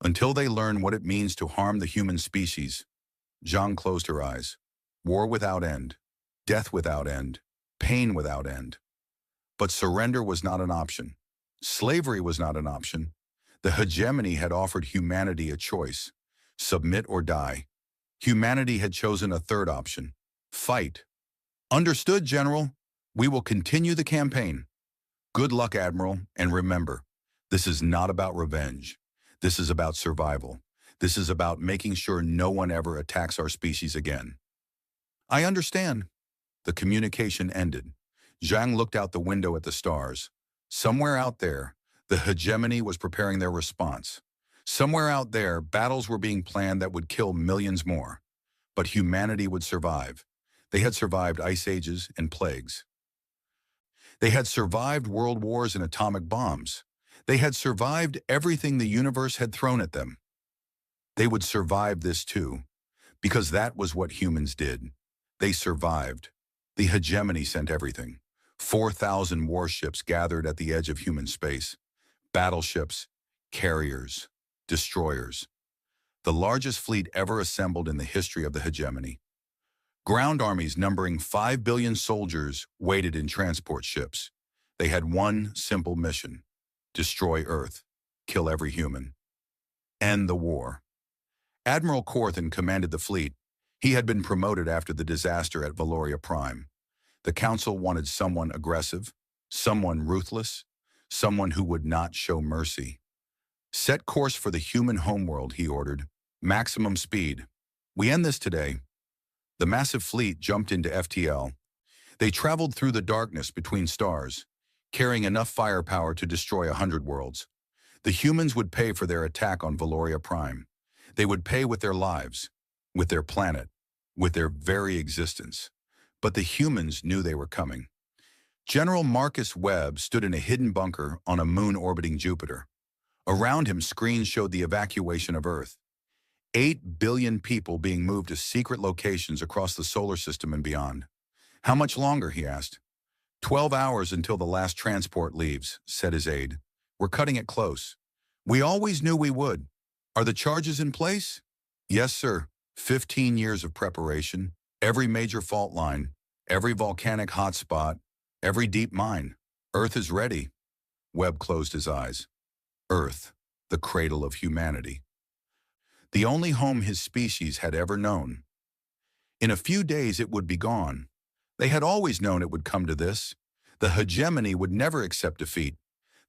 until they learn what it means to harm the human species." Zhang closed her eyes. War without end, death without end, pain without end. But surrender was not an option. Slavery was not an option. The hegemony had offered humanity a choice: submit or die. Humanity had chosen a third option: fight. "Understood, General. We will continue the campaign." "Good luck, Admiral, and remember, this is not about revenge. This is about survival. This is about making sure no one ever attacks our species again." "I understand." The communication ended. Zhang looked out the window at the stars. Somewhere out there, the hegemony was preparing their response. Somewhere out there, battles were being planned that would kill millions more. But humanity would survive. They had survived ice ages and plagues. They had survived world wars and atomic bombs. They had survived everything the universe had thrown at them. They would survive this too, because that was what humans did. They survived. The hegemony sent everything. 4,000 warships gathered at the edge of human space. Battleships, carriers, destroyers. The largest fleet ever assembled in the history of the hegemony. Ground armies numbering 5 billion soldiers waited in transport ships. They had one simple mission: destroy Earth, kill every human, end the war. Admiral Corthan commanded the fleet. He had been promoted after the disaster at Valoria Prime. The Council wanted someone aggressive, someone ruthless, someone who would not show mercy. "Set course for the human homeworld," he ordered. "Maximum speed. We end this today." The massive fleet jumped into FTL. They traveled through the darkness between stars, carrying enough firepower to destroy 100 worlds. The humans would pay for their attack on Valoria Prime. They would pay with their lives, with their planet, with their very existence. But the humans knew they were coming. General Marcus Webb stood in a hidden bunker on a moon orbiting Jupiter. Around him, screens showed the evacuation of Earth. 8 billion people being moved to secret locations across the solar system and beyond. "How much longer?" he asked. 12 hours until the last transport leaves," said his aide. "We're cutting it close. We always knew we would. Are the charges in place?" "Yes, sir. 15 years of preparation. Every major fault line, every volcanic hotspot, every deep mine. Earth is ready." Webb closed his eyes. Earth, the cradle of humanity. The only home his species had ever known. In a few days it would be gone. They had always known it would come to this. The hegemony would never accept defeat.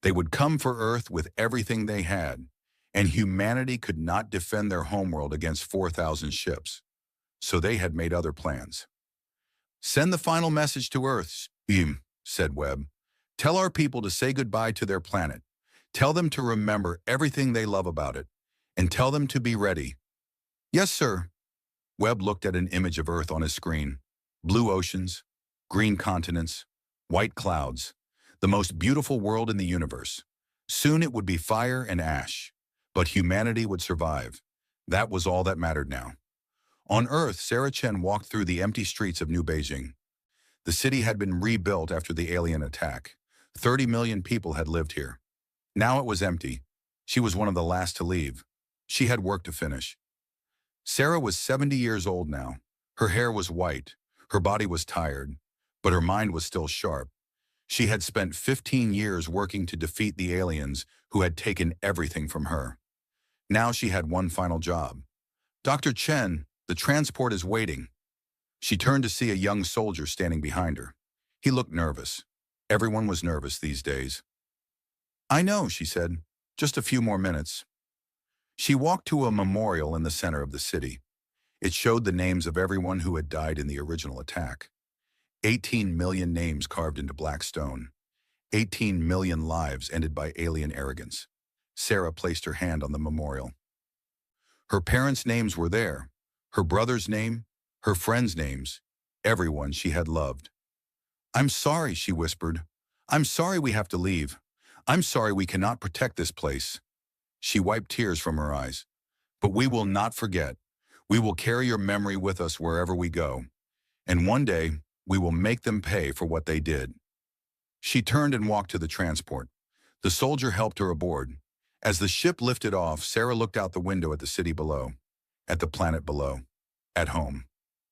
They would come for Earth with everything they had, and humanity could not defend their homeworld against 4,000 ships. So they had made other plans. "Send the final message to Earth," said Webb. "Tell our people to say goodbye to their planet. Tell them to remember everything they love about it, and tell them to be ready." "Yes, sir." Webb looked at an image of Earth on his screen. Blue oceans, green continents, white clouds, the most beautiful world in the universe. Soon it would be fire and ash, but humanity would survive. That was all that mattered now. On Earth, Sarah Chen walked through the empty streets of New Beijing. The city had been rebuilt after the alien attack. 30 million people had lived here. Now it was empty. She was one of the last to leave. She had work to finish. Sarah was 70 years old now. Her hair was white. Her body was tired, but her mind was still sharp. She had spent 15 years working to defeat the aliens who had taken everything from her. Now she had one final job. "Dr. Chen, the transport is waiting." She turned to see a young soldier standing behind her. He looked nervous. Everyone was nervous these days. "I know," she said. "Just a few more minutes." She walked to a memorial in the center of the city. It showed the names of everyone who had died in the original attack. 18 million names carved into black stone. 18 million lives ended by alien arrogance. Sarah placed her hand on the memorial. Her parents' names were there. Her brother's name, her friends' names, everyone she had loved. "I'm sorry," she whispered. "I'm sorry we have to leave. I'm sorry we cannot protect this place." She wiped tears from her eyes. "But we will not forget. We will carry your memory with us wherever we go. And one day, we will make them pay for what they did." She turned and walked to the transport. The soldier helped her aboard. As the ship lifted off, Sarah looked out the window at the city below, at the planet below, at home.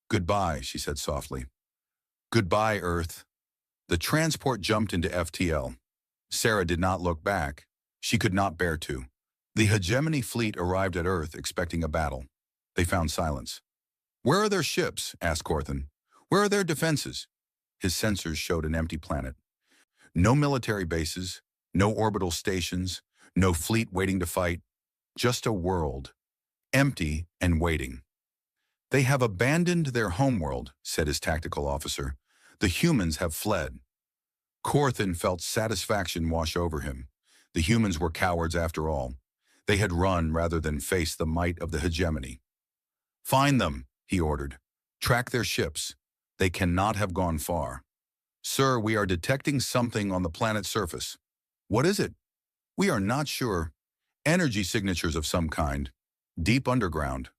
"Goodbye," she said softly. "Goodbye, Earth." The transport jumped into FTL. Sarah did not look back. She could not bear to. The hegemony fleet arrived at Earth expecting a battle. They found silence. "Where are their ships?" asked Corthan. "Where are their defenses?" His sensors showed an empty planet. No military bases, no orbital stations, no fleet waiting to fight. Just a world, empty and waiting. "They have abandoned their homeworld," said his tactical officer. "The humans have fled." Corthan felt satisfaction wash over him. The humans were cowards after all. They had run rather than face the might of the hegemony. "Find them," he ordered. "Track their ships. They cannot have gone far." "Sir, we are detecting something on the planet's surface." "What is it?" "We are not sure. Energy signatures of some kind. Deep underground."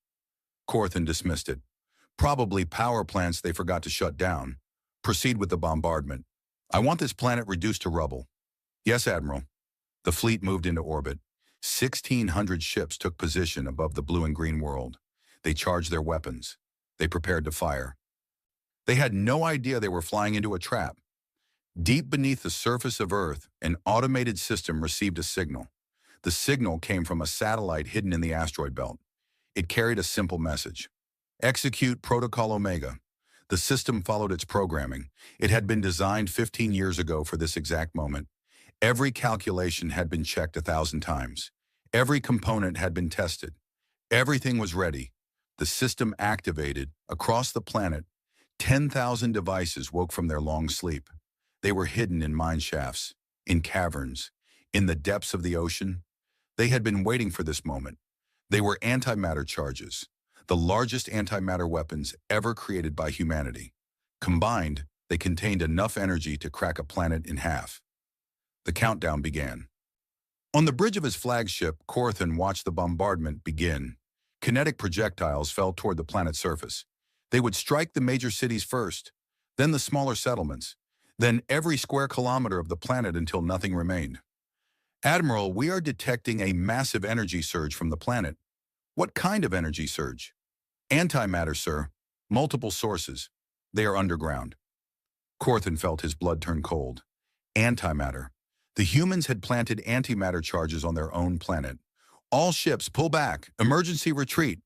Corthan dismissed it. "Probably power plants they forgot to shut down. Proceed with the bombardment. I want this planet reduced to rubble." "Yes, Admiral." The fleet moved into orbit. 1,600 ships took position above the blue and green world. They charged their weapons. They prepared to fire. They had no idea they were flying into a trap. Deep beneath the surface of Earth, an automated system received a signal. The signal came from a satellite hidden in the asteroid belt. It carried a simple message. "Execute Protocol Omega." The system followed its programming. It had been designed 15 years ago for this exact moment. Every calculation had been checked 1,000 times. Every component had been tested. Everything was ready. The system activated. Across the planet, 10,000 devices woke from their long sleep. They were hidden in mine shafts, in caverns, in the depths of the ocean. They had been waiting for this moment. They were antimatter charges, the largest antimatter weapons ever created by humanity. Combined, they contained enough energy to crack a planet in half. The countdown began. On the bridge of his flagship, Corthan watched the bombardment begin. Kinetic projectiles fell toward the planet's surface. They would strike the major cities first, then the smaller settlements, then every square kilometer of the planet until nothing remained. "Admiral, we are detecting a massive energy surge from the planet." "What kind of energy surge?" "Antimatter, sir. Multiple sources. They are underground." Corthan felt his blood turn cold. Antimatter. The humans had planted antimatter charges on their own planet. "All ships, pull back. Emergency retreat."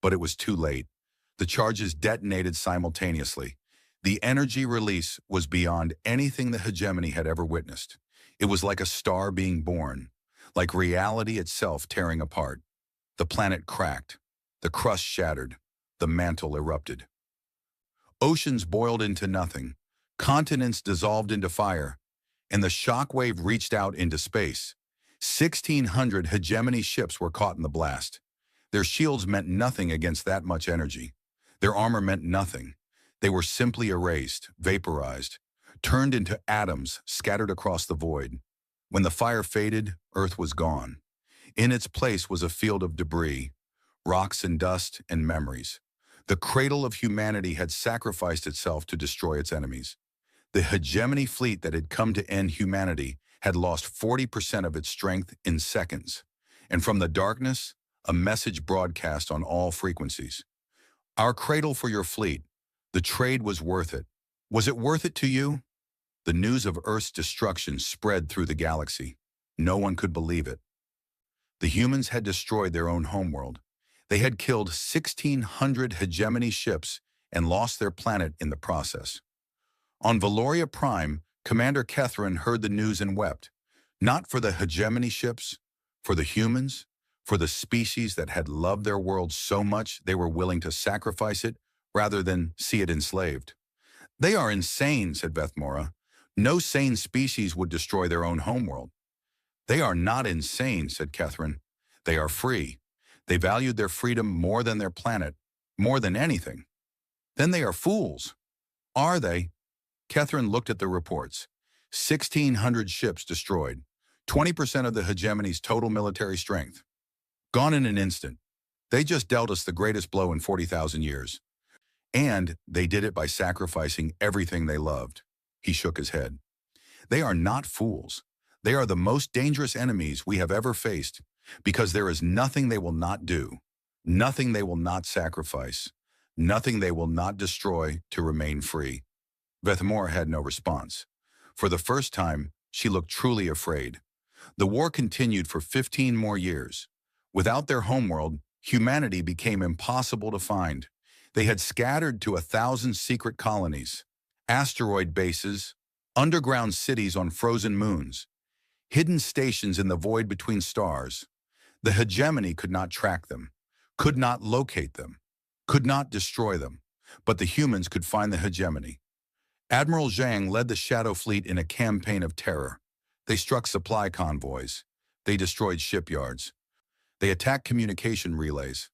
But it was too late. The charges detonated simultaneously. The energy release was beyond anything the hegemony had ever witnessed. It was like a star being born, like reality itself tearing apart. The planet cracked. The crust shattered. The mantle erupted. Oceans boiled into nothing. Continents dissolved into fire. And the shockwave reached out into space. 1,600 hegemony ships were caught in the blast. Their shields meant nothing against that much energy. Their armor meant nothing. They were simply erased, vaporized, turned into atoms scattered across the void. When the fire faded, Earth was gone. In its place was a field of debris, rocks and dust and memories. The cradle of humanity had sacrificed itself to destroy its enemies. The hegemony fleet that had come to end humanity had lost 40% of its strength in seconds. And from the darkness, a message broadcast on all frequencies. Our cradle for your fleet. The trade was worth it. Was it worth it to you? The news of Earth's destruction spread through the galaxy. No one could believe it. The humans had destroyed their own homeworld. They had killed 1,600 hegemony ships and lost their planet in the process. On Valoria Prime, Commander Catherine heard the news and wept, not for the hegemony ships, for the humans, for the species that had loved their world so much they were willing to sacrifice it rather than see it enslaved. They are insane, said Vethmora. No sane species would destroy their own homeworld. They are not insane, said Catherine. They are free. They valued their freedom more than their planet, more than anything. Then they are fools. Are they? Catherine looked at the reports. 1,600 ships destroyed, 20% of the hegemony's total military strength. Gone in an instant. They just dealt us the greatest blow in 40,000 years. And they did it by sacrificing everything they loved. He shook his head. They are not fools. They are the most dangerous enemies we have ever faced, because there is nothing they will not do, nothing they will not sacrifice, nothing they will not destroy to remain free. Vethmora had no response. For the first time, she looked truly afraid. The war continued for 15 more years. Without their homeworld, humanity became impossible to find. They had scattered to 1,000 secret colonies, asteroid bases, underground cities on frozen moons, hidden stations in the void between stars. The hegemony could not track them, could not locate them, could not destroy them, but the humans could find the hegemony. Admiral Zhang led the Shadow Fleet in a campaign of terror. They struck supply convoys. They destroyed shipyards. They attacked communication relays.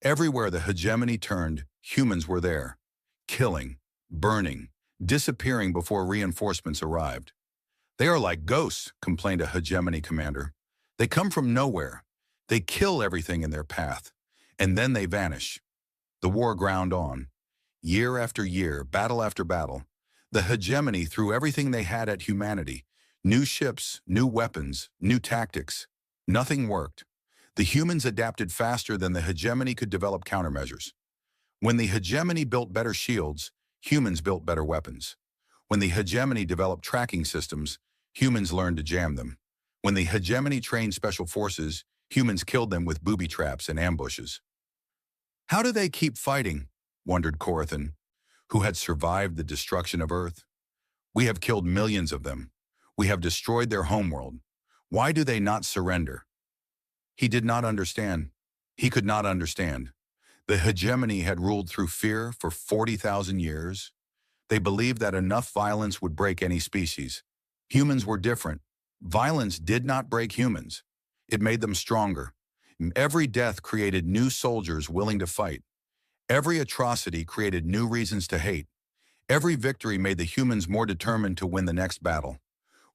Everywhere the hegemony turned, humans were there, killing, burning, disappearing before reinforcements arrived. They are like ghosts, complained a hegemony commander. They come from nowhere. They kill everything in their path, and then they vanish. The war ground on. Year after year, battle after battle, the hegemony threw everything they had at humanity. New ships, new weapons, new tactics. Nothing worked. The humans adapted faster than the hegemony could develop countermeasures. When the hegemony built better shields, humans built better weapons. When the hegemony developed tracking systems, humans learned to jam them. When the hegemony trained special forces, humans killed them with booby traps and ambushes. How do they keep fighting? Wondered Corathan, who had survived the destruction of Earth. We have killed millions of them. We have destroyed their homeworld. Why do they not surrender? He did not understand. He could not understand. The hegemony had ruled through fear for 40,000 years. They believed that enough violence would break any species. Humans were different. Violence did not break humans. It made them stronger. Every death created new soldiers willing to fight. Every atrocity created new reasons to hate. Every victory made the humans more determined to win the next battle.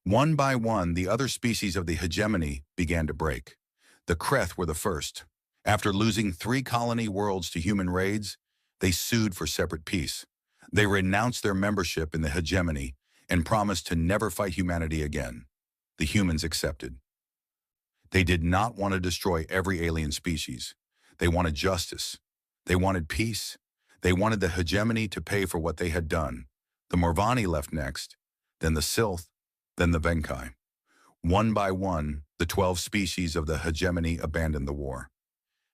One by one, the other species of the hegemony began to break. The Kreth were the first. After losing 3 colony worlds to human raids, they sued for separate peace. They renounced their membership in the hegemony and promised to never fight humanity again. The humans accepted. They did not want to destroy every alien species. They wanted justice. They wanted peace. They wanted the hegemony to pay for what they had done. The Morvani left next, then the Sylth, then the Venkai. One by one, the 12 species of the hegemony abandoned the war.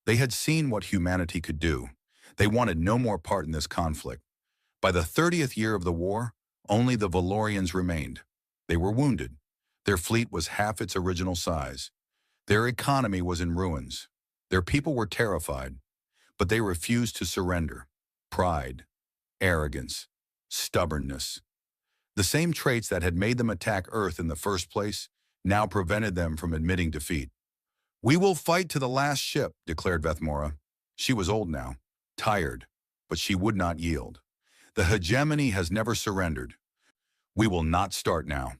They had seen what humanity could do. They wanted no more part in this conflict. By the 30th year of the war, only the Valorians remained. They were wounded. Their fleet was half its original size. Their economy was in ruins. Their people were terrified, but they refused to surrender. Pride, arrogance, stubbornness. The same traits that had made them attack Earth in the first place now prevented them from admitting defeat. "We will fight to the last ship," declared Vethmora. She was old now, tired, but she would not yield. The hegemony has never surrendered. We will not start now.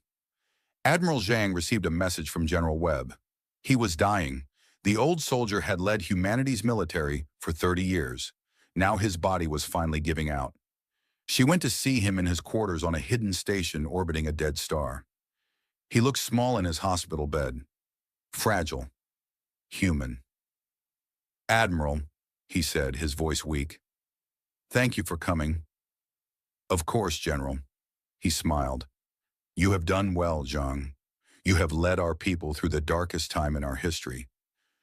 Admiral Zhang received a message from General Webb. He was dying. The old soldier had led humanity's military for 30 years. Now his body was finally giving out. She went to see him in his quarters on a hidden station orbiting a dead star. He looked small in his hospital bed. Fragile. Human. "Admiral," he said, his voice weak. "Thank you for coming." "Of course, General." He smiled. "You have done well, Zhang. You have led our people through the darkest time in our history.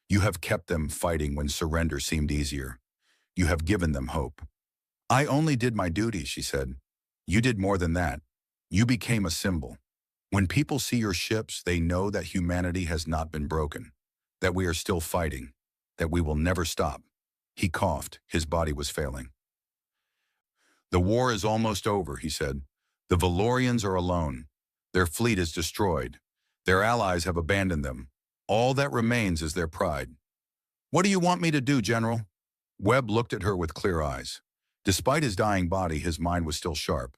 You have kept them fighting when surrender seemed easier. You have given them hope." "I only did my duty," she said. "You did more than that. You became a symbol. When people see your ships, they know that humanity has not been broken, that we are still fighting, that we will never stop." He coughed. His body was failing. "The war is almost over," he said. "The Valorians are alone. Their fleet is destroyed. Their allies have abandoned them. All that remains is their pride." "What do you want me to do, General?" Webb looked at her with clear eyes. Despite his dying body, his mind was still sharp.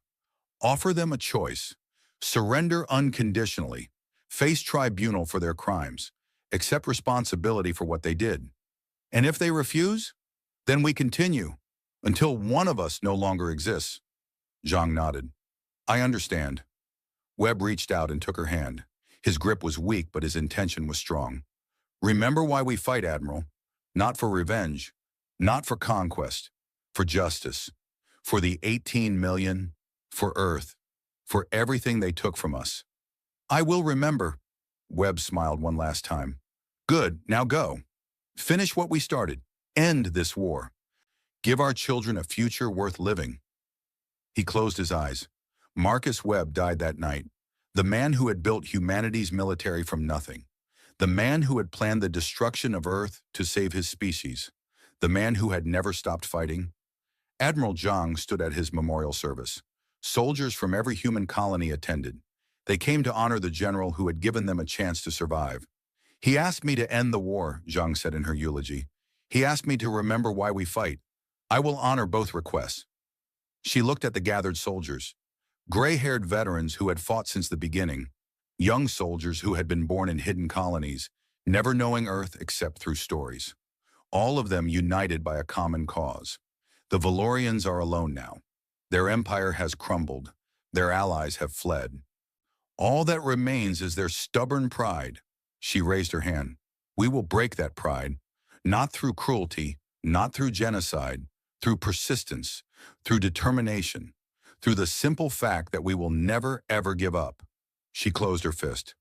"Offer them a choice. Surrender unconditionally. Face tribunal for their crimes. Accept responsibility for what they did. And if they refuse, then we continue, until one of us no longer exists." Zhang nodded. "I understand." Webb reached out and took her hand. His grip was weak, but his intention was strong. "Remember why we fight, Admiral. Not for revenge, not for conquest, for justice, for the 18 million, for Earth, for everything they took from us." "I will remember." Webb smiled one last time. "Good, now go. Finish what we started. End this war. Give our children a future worth living." He closed his eyes. Marcus Webb died that night. The man who had built humanity's military from nothing. The man who had planned the destruction of Earth to save his species. The man who had never stopped fighting. Admiral Zhang stood at his memorial service. Soldiers from every human colony attended. They came to honor the general who had given them a chance to survive. "He asked me to end the war," Zhang said in her eulogy. "He asked me to remember why we fight. I will honor both requests." She looked at the gathered soldiers. Gray-haired veterans who had fought since the beginning. Young soldiers who had been born in hidden colonies, never knowing Earth except through stories. All of them united by a common cause. The Valorians are alone now. Their empire has crumbled. Their allies have fled. All that remains is their stubborn pride. She raised her hand. "We will break that pride, not through cruelty, not through genocide, through persistence, through determination, through the simple fact that we will never, ever give up." She closed her fist.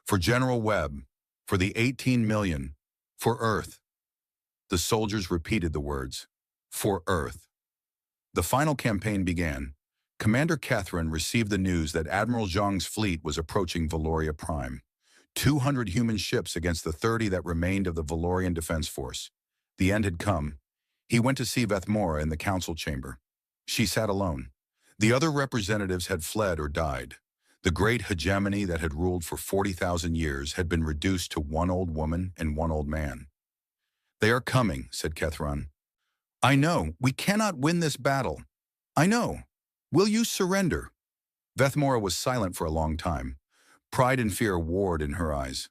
"For General Webb, for the 18 million, for Earth." The soldiers repeated the words, "For Earth." The final campaign began. Commander Catherine received the news that Admiral Zhang's fleet was approaching Valoria Prime. 200 human ships against the 30 that remained of the Valorian Defense Force. The end had come. He went to see Vethmora in the council chamber. She sat alone. The other representatives had fled or died. The great hegemony that had ruled for 40,000 years had been reduced to one old woman and one old man. "They are coming," said Catherine. "I know. We cannot win this battle. I know. Will you surrender?" Vethmora was silent for a long time. Pride and fear warred in her eyes.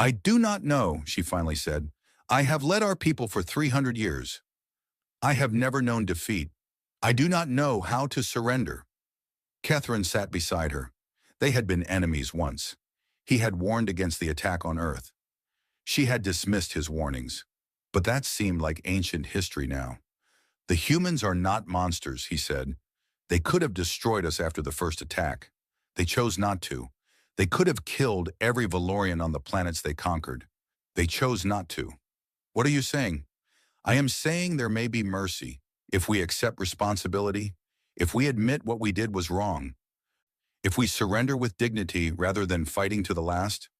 "I do not know," she finally said. "I have led our people for 300 years. I have never known defeat. I do not know how to surrender." Catherine sat beside her. They had been enemies once. He had warned against the attack on Earth. She had dismissed his warnings. But that seemed like ancient history now. "The humans are not monsters," he said. "They could have destroyed us after the first attack. They chose not to. They could have killed every Valorian on the planets they conquered. They chose not to." "What are you saying?" "I am saying there may be mercy, if we accept responsibility, if we admit what we did was wrong, if we surrender with dignity rather than fighting to the last."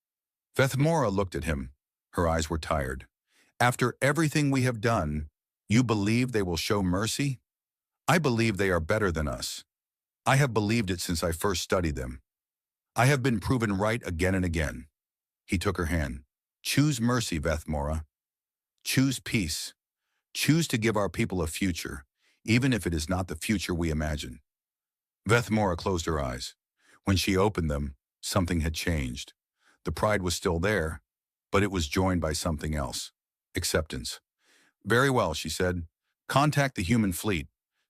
Vethmora looked at him. Her eyes were tired. "After everything we have done, you believe they will show mercy?" "I believe they are better than us. I have believed it since I first studied them. I have been proven right again and again." He took her hand. "Choose mercy, Vethmora. Choose peace. Choose to give our people a future, even if it is not the future we imagine." Vethmora closed her eyes. When she opened them, something had changed. The pride was still there, but it was joined by something else. Acceptance. Very well, she said. Contact the human fleet.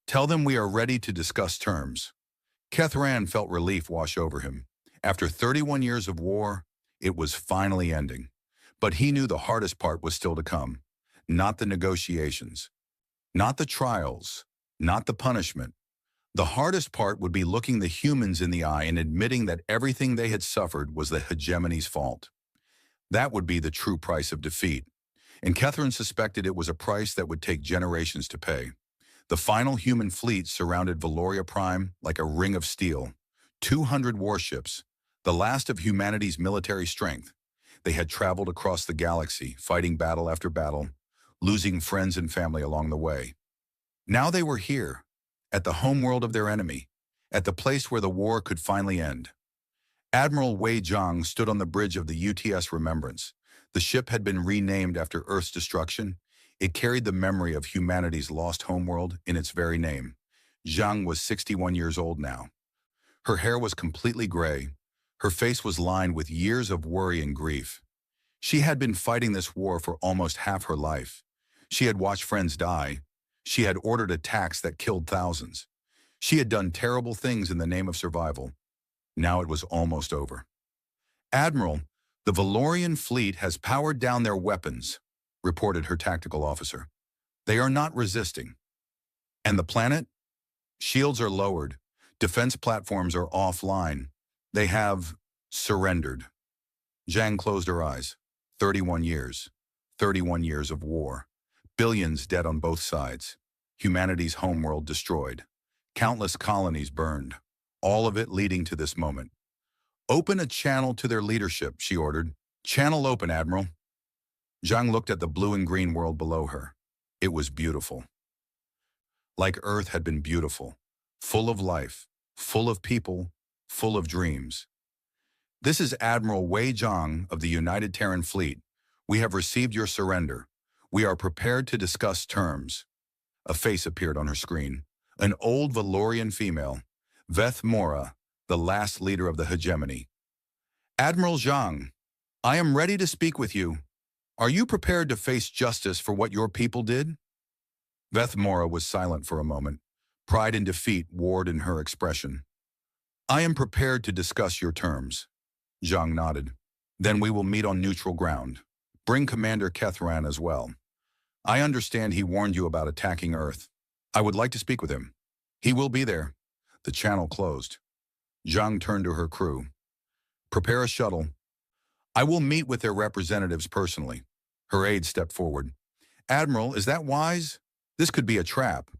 Tell them we are ready to discuss terms. Kethran felt relief wash over him. After 31 years of war, it was finally ending. But he knew the hardest part was still to come. Not the negotiations. Not the trials. Not the punishment. The hardest part would be looking the humans in the eye and admitting that everything they had suffered was the hegemony's fault. That would be the true price of defeat. And Kethran suspected it was a price that would take generations to pay. The final human fleet surrounded Valoria Prime like a ring of steel. 200 warships, the last of humanity's military strength. They had traveled across the galaxy, fighting battle after battle, losing friends and family along the way. Now they were here, at the homeworld of their enemy, at the place where the war could finally end. Admiral Wei Zhang stood on the bridge of the UTS Remembrance. The ship had been renamed after Earth's destruction. It carried the memory of humanity's lost homeworld in its very name. Zhang was 61 years old now. Her hair was completely gray. Her face was lined with years of worry and grief. She had been fighting this war for almost half her life. She had watched friends die. She had ordered attacks that killed thousands. She had done terrible things in the name of survival. Now it was almost over. Admiral, the Valorian fleet has powered down their weapons, reported her tactical officer. They are not resisting. And the planet? Shields are lowered. Defense platforms are offline. They have surrendered. Zhang closed her eyes. 31 years. 31 years of war. Billions dead on both sides. Humanity's homeworld destroyed. Countless colonies burned. All of it leading to this moment. Open a channel to their leadership, she ordered. Channel open, Admiral. Zhang looked at the blue and green world below her. It was beautiful. Like Earth had been beautiful. Full of life. Full of people. Full of dreams. This is Admiral Wei Zhang of the United Terran Fleet. We have received your surrender. We are prepared to discuss terms. A face appeared on her screen. An old Valorian female. Vethmora, the last leader of the hegemony. Admiral Zhang, I am ready to speak with you. Are you prepared to face justice for what your people did? Vethmora was silent for a moment. Pride and defeat warred in her expression. I am prepared to discuss your terms. Zhang nodded. Then we will meet on neutral ground. Bring Commander Kethran as well. I understand he warned you about attacking Earth. I would like to speak with him. He will be there. The channel closed. Zhang turned to her crew. Prepare a shuttle. I will meet with their representatives personally. Her aide stepped forward. Admiral, is that wise? This could be a trap.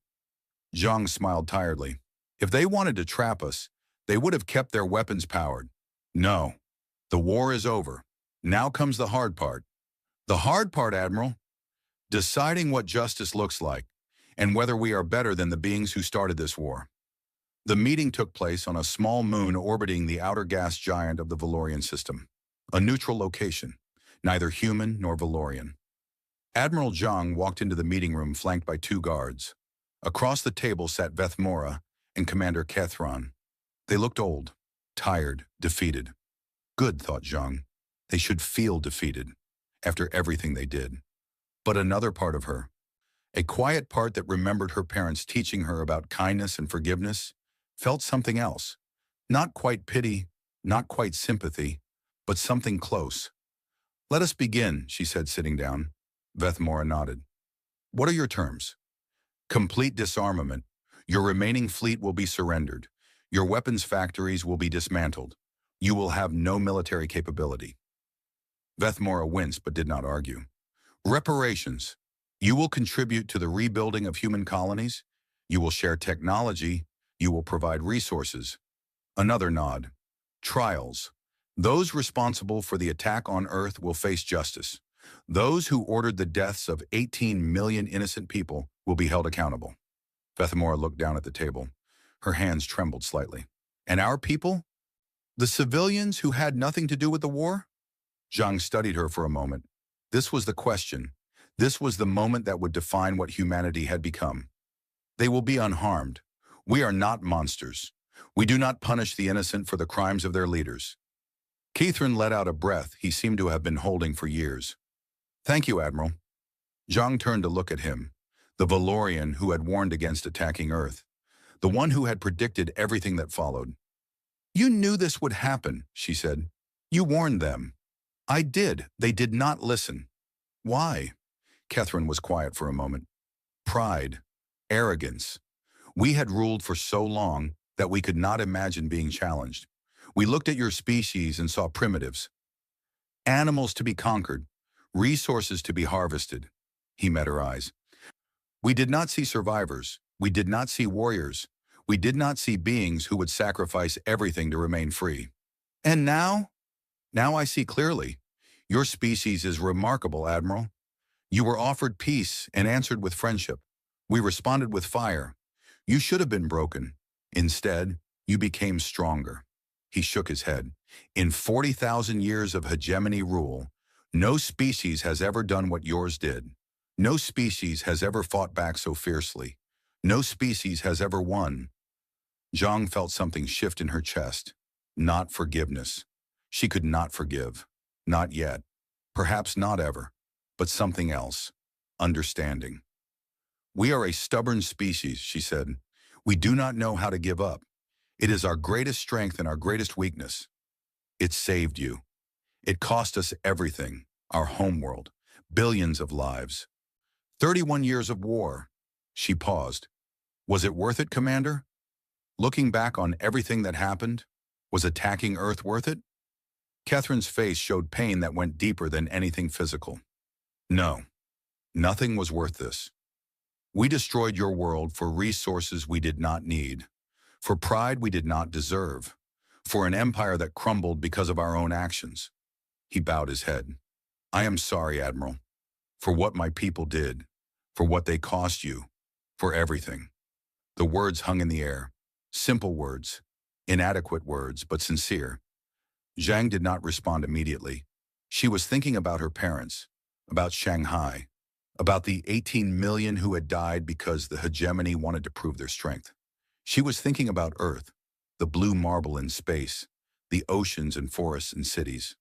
Zhang smiled tiredly. If they wanted to trap us, they would have kept their weapons powered. No. The war is over. Now comes the hard part. The hard part, Admiral? Deciding what justice looks like, and whether we are better than the beings who started this war. The meeting took place on a small moon orbiting the outer gas giant of the Valorian system. A neutral location, neither human nor Valorian. Admiral Zhang walked into the meeting room flanked by 2 guards. Across the table sat Vethmora and Commander Kethran. They looked old, tired, defeated. Good, thought Zhang. They should feel defeated, after everything they did. But another part of her, a quiet part that remembered her parents teaching her about kindness and forgiveness, felt something else. Not quite pity, not quite sympathy, but something close. Let us begin, she said, sitting down. Vethmora nodded. What are your terms? Complete disarmament. Your remaining fleet will be surrendered. Your weapons factories will be dismantled. You will have no military capability. Vethmora winced but did not argue. Reparations. You will contribute to the rebuilding of human colonies. You will share technology. You will provide resources. Another nod. Trials. Those responsible for the attack on Earth will face justice. Those who ordered the deaths of 18 million innocent people will be held accountable. Vethmora looked down at the table. Her hands trembled slightly. And our people? The civilians who had nothing to do with the war? Zhang studied her for a moment. This was the question. This was the moment that would define what humanity had become. They will be unharmed. We are not monsters. We do not punish the innocent for the crimes of their leaders. Catherine let out a breath he seemed to have been holding for years. Thank you, Admiral. Zhang turned to look at him, the Valorian who had warned against attacking Earth, the one who had predicted everything that followed. You knew this would happen, she said. You warned them. I did. They did not listen. Why? Catherine was quiet for a moment. Pride. Arrogance. We had ruled for so long that we could not imagine being challenged. We looked at your species and saw primitives. Animals to be conquered. Resources to be harvested. He met her eyes. We did not see survivors. We did not see warriors. We did not see beings who would sacrifice everything to remain free. And now? Now I see clearly. Your species is remarkable, Admiral. You were offered peace and answered with friendship. We responded with fire. You should have been broken. Instead, you became stronger. He shook his head. In 40,000 years of hegemony rule, no species has ever done what yours did. No species has ever fought back so fiercely. No species has ever won. Zhang felt something shift in her chest. Not forgiveness. She could not forgive. Not yet. Perhaps not ever. But something else. Understanding. We are a stubborn species, she said. We do not know how to give up. It is our greatest strength and our greatest weakness. It saved you. It cost us everything, our homeworld, billions of lives. 31 years of war. She paused. Was it worth it, Commander? Looking back on everything that happened, was attacking Earth worth it? Catherine's face showed pain that went deeper than anything physical. No, nothing was worth this. We destroyed your world for resources we did not need, for pride we did not deserve, for an empire that crumbled because of our own actions. He bowed his head. I am sorry, Admiral, for what my people did, for what they cost you, for everything. The words hung in the air. Simple words, inadequate words, but sincere. Zhang did not respond immediately. She was thinking about her parents, about Shanghai, about the 18 million who had died because the hegemony wanted to prove their strength. She was thinking about Earth, the blue marble in space, the oceans and forests and cities,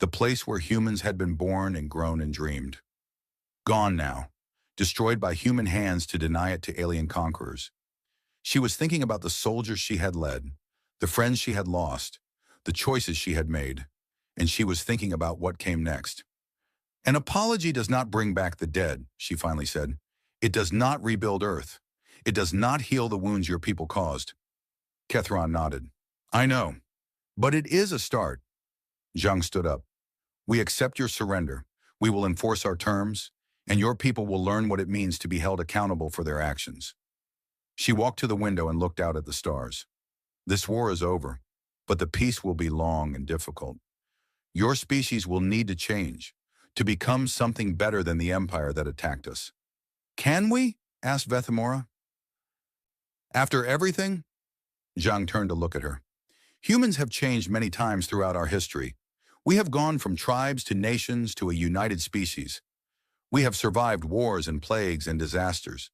the place where humans had been born and grown and dreamed. Gone now, destroyed by human hands to deny it to alien conquerors. She was thinking about the soldiers she had led, the friends she had lost, the choices she had made, and she was thinking about what came next. An apology does not bring back the dead, she finally said. It does not rebuild Earth. It does not heal the wounds your people caused. Kethron nodded. I know, but it is a start. Zhang stood up. We accept your surrender. We will enforce our terms, and your people will learn what it means to be held accountable for their actions. She walked to the window and looked out at the stars. This war is over, but the peace will be long and difficult. Your species will need to change, to become something better than the empire that attacked us. Can we? Asked Vethamora. After everything? Zhang turned to look at her. Humans have changed many times throughout our history. We have gone from tribes to nations to a united species. We have survived wars and plagues and disasters.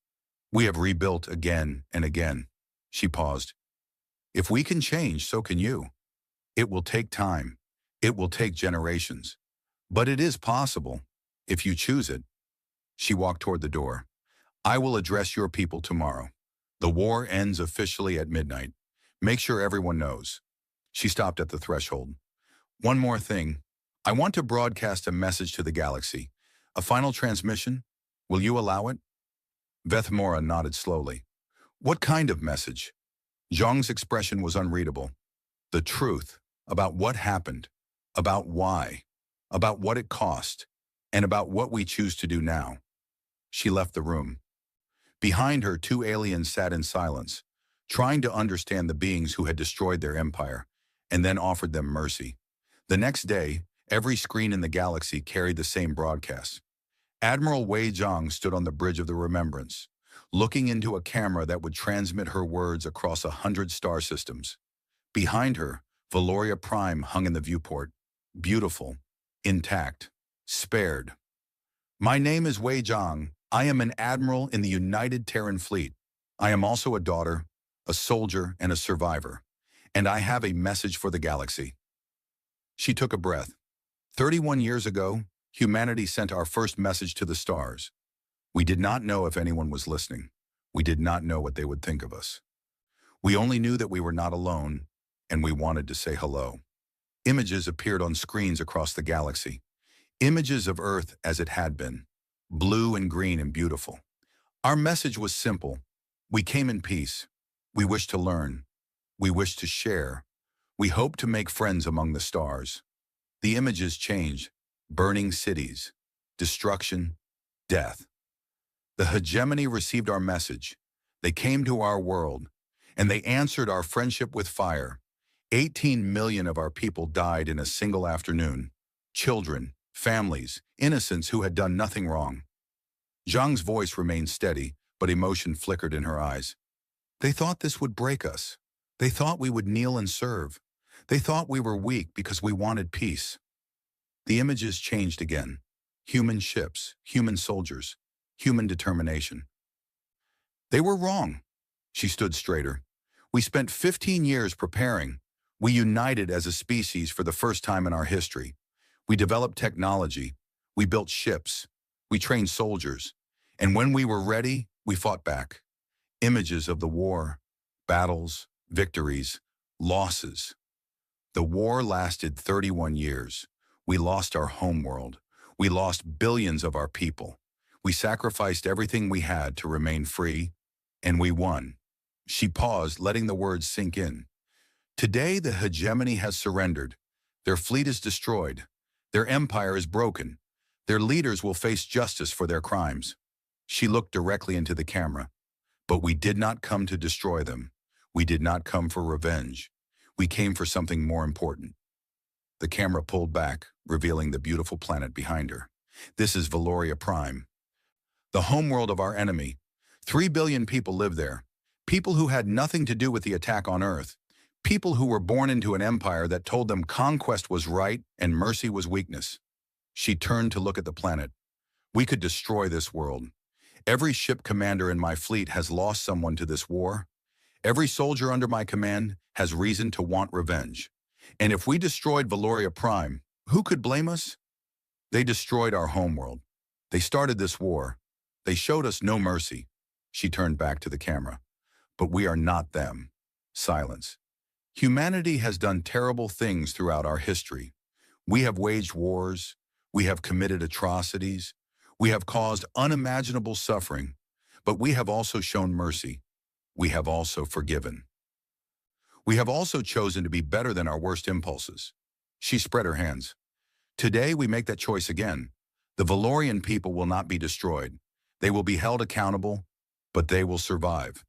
We have rebuilt again and again. She paused. If we can change, so can you. It will take time. It will take generations. But it is possible, if you choose it. She walked toward the door. I will address your people tomorrow. The war ends officially at midnight. Make sure everyone knows. She stopped at the threshold. One more thing. I want to broadcast a message to the galaxy. A final transmission. Will you allow it? Vethamora nodded slowly. What kind of message? Zhang's expression was unreadable. The truth about what happened, about why, about what it cost, and about what we choose to do now. She left the room. Behind her, two aliens sat in silence, trying to understand the beings who had destroyed their empire, and then offered them mercy. The next day, every screen in the galaxy carried the same broadcast. Admiral Wei Zhang stood on the bridge of the Remembrance, looking into a camera that would transmit her words across 100 star systems. Behind her, Valoria Prime hung in the viewport, beautiful, intact, spared. My name is Wei Zhang. I am an admiral in the United Terran Fleet. I am also a daughter, a soldier, and a survivor. And I have a message for the galaxy." She took a breath. 31 years ago, humanity sent our first message to the stars. We did not know if anyone was listening. We did not know what they would think of us. We only knew that we were not alone, and we wanted to say hello. Images appeared on screens across the galaxy. Images of Earth as it had been, blue and green and beautiful. Our message was simple. We came in peace. We wish to learn. We wish to share. We hope to make friends among the stars. The images changed. Burning cities, destruction, death. The hegemony received our message. They came to our world, and they answered our friendship with fire. 18 million of our people died in a single afternoon. Children, families, innocents who had done nothing wrong. Zhang's voice remained steady, but emotion flickered in her eyes. They thought this would break us. They thought we would kneel and serve. They thought we were weak because we wanted peace. The images changed again. Human ships, human soldiers, human determination. They were wrong. She stood straighter. We spent 15 years preparing. We united as a species for the first time in our history. We developed technology. We built ships. We trained soldiers. And when we were ready, we fought back. Images of the war, battles, victories, losses. The war lasted 31 years. We lost our homeworld. We lost billions of our people. We sacrificed everything we had to remain free, and we won. She paused, letting the words sink in. Today, the hegemony has surrendered. Their fleet is destroyed. Their empire is broken. Their leaders will face justice for their crimes. She looked directly into the camera. But we did not come to destroy them. We did not come for revenge. We came for something more important. The camera pulled back, revealing the beautiful planet behind her. This is Valoria Prime, the homeworld of our enemy. 3 billion people live there. People who had nothing to do with the attack on Earth. People who were born into an empire that told them conquest was right and mercy was weakness. She turned to look at the planet. We could destroy this world. Every ship commander in my fleet has lost someone to this war. Every soldier under my command has reason to want revenge. And if we destroyed Valoria Prime, who could blame us? They destroyed our homeworld. They started this war. They showed us no mercy. She turned back to the camera. But we are not them. Silence. Humanity has done terrible things throughout our history. We have waged wars. We have committed atrocities. We have caused unimaginable suffering. But we have also shown mercy. We have also forgiven. We have also chosen to be better than our worst impulses. She spread her hands. Today we make that choice again. The Valorian people will not be destroyed. They will be held accountable, but they will survive.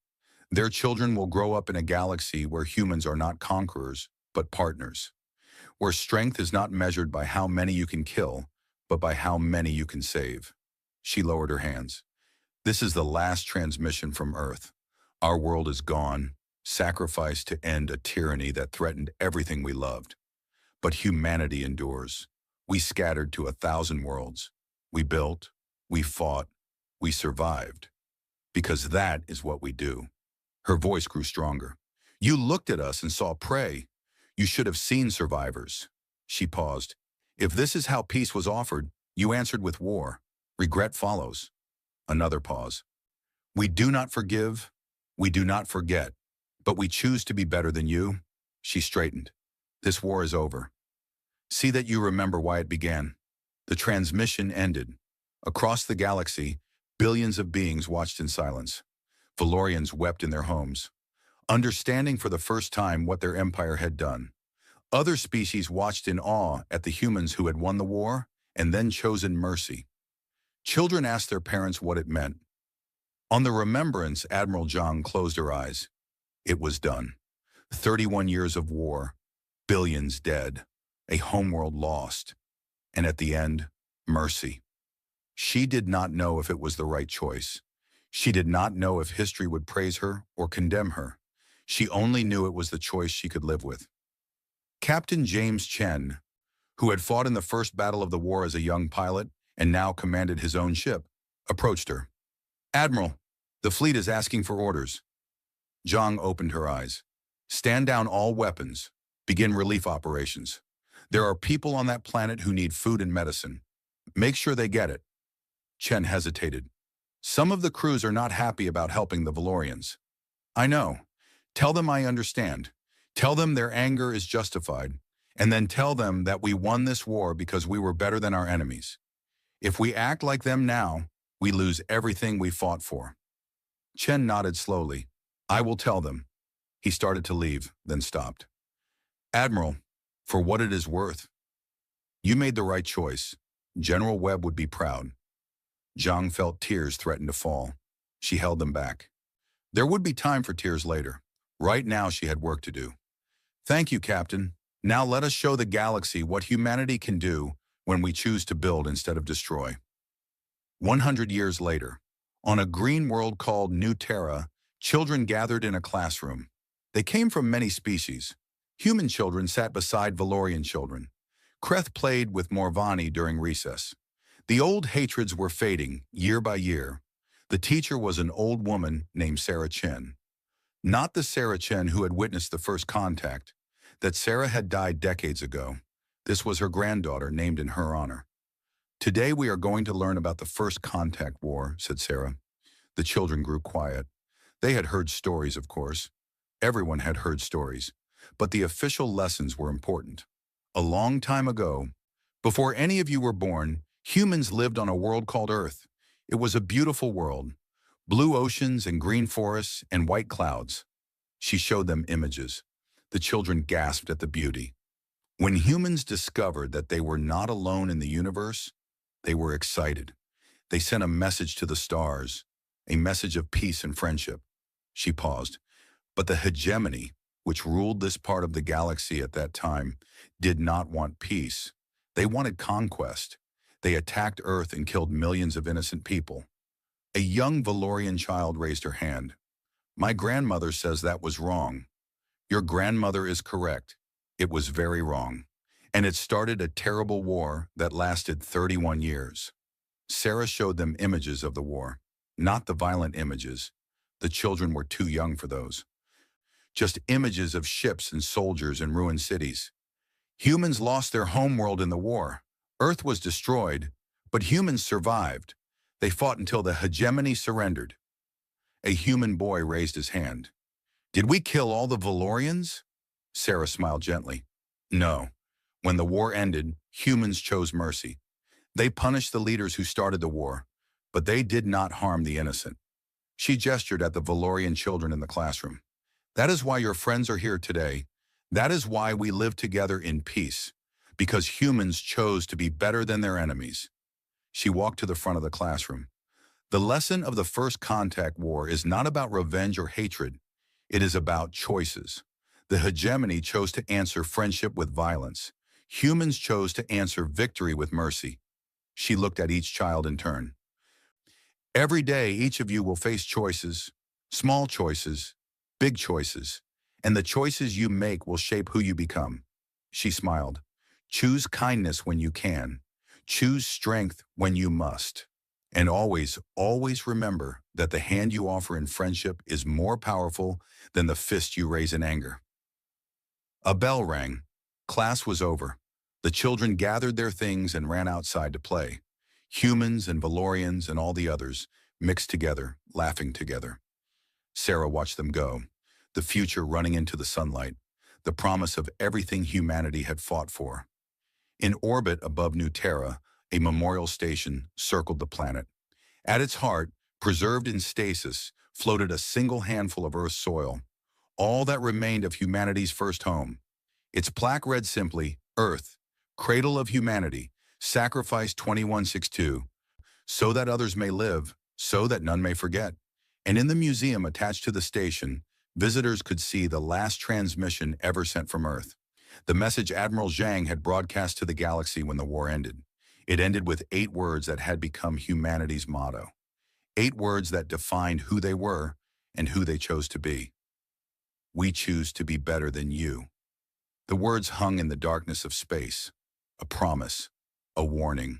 Their children will grow up in a galaxy where humans are not conquerors, but partners. Where strength is not measured by how many you can kill, but by how many you can save. She lowered her hands. This is the last transmission from Earth. Our world is gone, sacrificed to end a tyranny that threatened everything we loved. But humanity endures. We scattered to 1,000 worlds. We built, we fought, we survived. Because that is what we do. Her voice grew stronger. You looked at us and saw prey. You should have seen survivors. She paused. If this is how peace was offered, you answered with war. Regret follows. Another pause. We do not forgive. We do not forget. But we choose to be better than you. She straightened. This war is over. See that you remember why it began. The transmission ended. Across the galaxy, billions of beings watched in silence. Valorians wept in their homes, understanding for the first time what their empire had done. Other species watched in awe at the humans who had won the war and then chosen mercy. Children asked their parents what it meant. On the remembrance, Admiral Zhang closed her eyes. It was done. 31 years of war, billions dead, a homeworld lost, and at the end, mercy. She did not know if it was the right choice. She did not know if history would praise her or condemn her. She only knew it was the choice she could live with. Captain James Chen, who had fought in the first battle of the war as a young pilot and now commanded his own ship, approached her. Admiral, the fleet is asking for orders. Zhang opened her eyes. Stand down all weapons. Begin relief operations. There are people on that planet who need food and medicine. Make sure they get it. Chen hesitated. Some of the crews are not happy about helping the Valorians. I know. Tell them I understand. Tell them their anger is justified. And then tell them that we won this war because we were better than our enemies. If we act like them now, we lose everything we fought for. Chen nodded slowly. I will tell them. He started to leave, then stopped. Admiral, for what it is worth, you made the right choice. General Webb would be proud. Zhang felt tears threaten to fall. She held them back. There would be time for tears later. Right now she had work to do. Thank you, Captain. Now let us show the galaxy what humanity can do when we choose to build instead of destroy. 100 years later, on a green world called New Terra, children gathered in a classroom. They came from many species. Human children sat beside Valorian children. Kreth played with Morvani during recess. The old hatreds were fading, year by year. The teacher was an old woman named Sarah Chen. Not the Sarah Chen who had witnessed the first contact. That Sarah had died decades ago. This was her granddaughter, named in her honor. Today we are going to learn about the first contact war, said Sarah. The children grew quiet. They had heard stories, of course. Everyone had heard stories. But the official lessons were important. A long time ago, before any of you were born, humans lived on a world called Earth. It was a beautiful world. Blue oceans and green forests and white clouds. She showed them images. The children gasped at the beauty. When humans discovered that they were not alone in the universe, they were excited. They sent a message to the stars, a message of peace and friendship. She paused. But the hegemony, which ruled this part of the galaxy at that time, did not want peace. They wanted conquest. They attacked Earth and killed millions of innocent people. A young Valorian child raised her hand. My grandmother says that was wrong. Your grandmother is correct. It was very wrong. And it started a terrible war that lasted 31 years. Sarah showed them images of the war, not the violent images. The children were too young for those. Just images of ships and soldiers and ruined cities. Humans lost their homeworld in the war. Earth was destroyed, but humans survived. They fought until the hegemony surrendered. A human boy raised his hand. Did we kill all the Valorians? Sarah smiled gently. No. When the war ended, humans chose mercy. They punished the leaders who started the war, but they did not harm the innocent. She gestured at the Valorian children in the classroom. That is why your friends are here today. That is why we live together in peace, because humans chose to be better than their enemies. She walked to the front of the classroom. The lesson of the first contact war is not about revenge or hatred. It is about choices. The hegemony chose to answer friendship with violence. Humans chose to answer victory with mercy. She looked at each child in turn. Every day, each of you will face choices, small choices, big choices, and the choices you make will shape who you become. She smiled. Choose kindness when you can. Choose strength when you must. And always, always remember that the hand you offer in friendship is more powerful than the fist you raise in anger. A bell rang. Class was over. The children gathered their things and ran outside to play. Humans and Valorians and all the others mixed together, laughing together. Sarah watched them go, the future running into the sunlight, the promise of everything humanity had fought for. In orbit above New Terra, a memorial station circled the planet. At its heart, preserved in stasis, floated a single handful of Earth's soil, all that remained of humanity's first home. Its plaque read simply, Earth, cradle of humanity, sacrifice 2162, so that others may live, so that none may forget. And in the museum attached to the station, visitors could see the last transmission ever sent from Earth. The message Admiral Zhang had broadcast to the galaxy when the war ended. It ended with 8 words that had become humanity's motto. 8 words that defined who they were and who they chose to be. We choose to be better than you. The words hung in the darkness of space. A promise, a warning,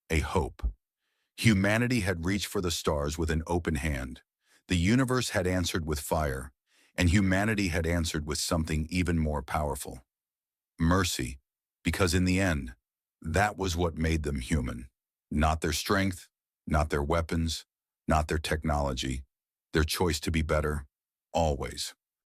a hope. Humanity had reached for the stars with an open hand. The universe had answered with fire. And humanity had answered with something even more powerful: mercy, because in the end, that was what made them human. Not their strength, not their weapons, not their technology, their choice to be better, always.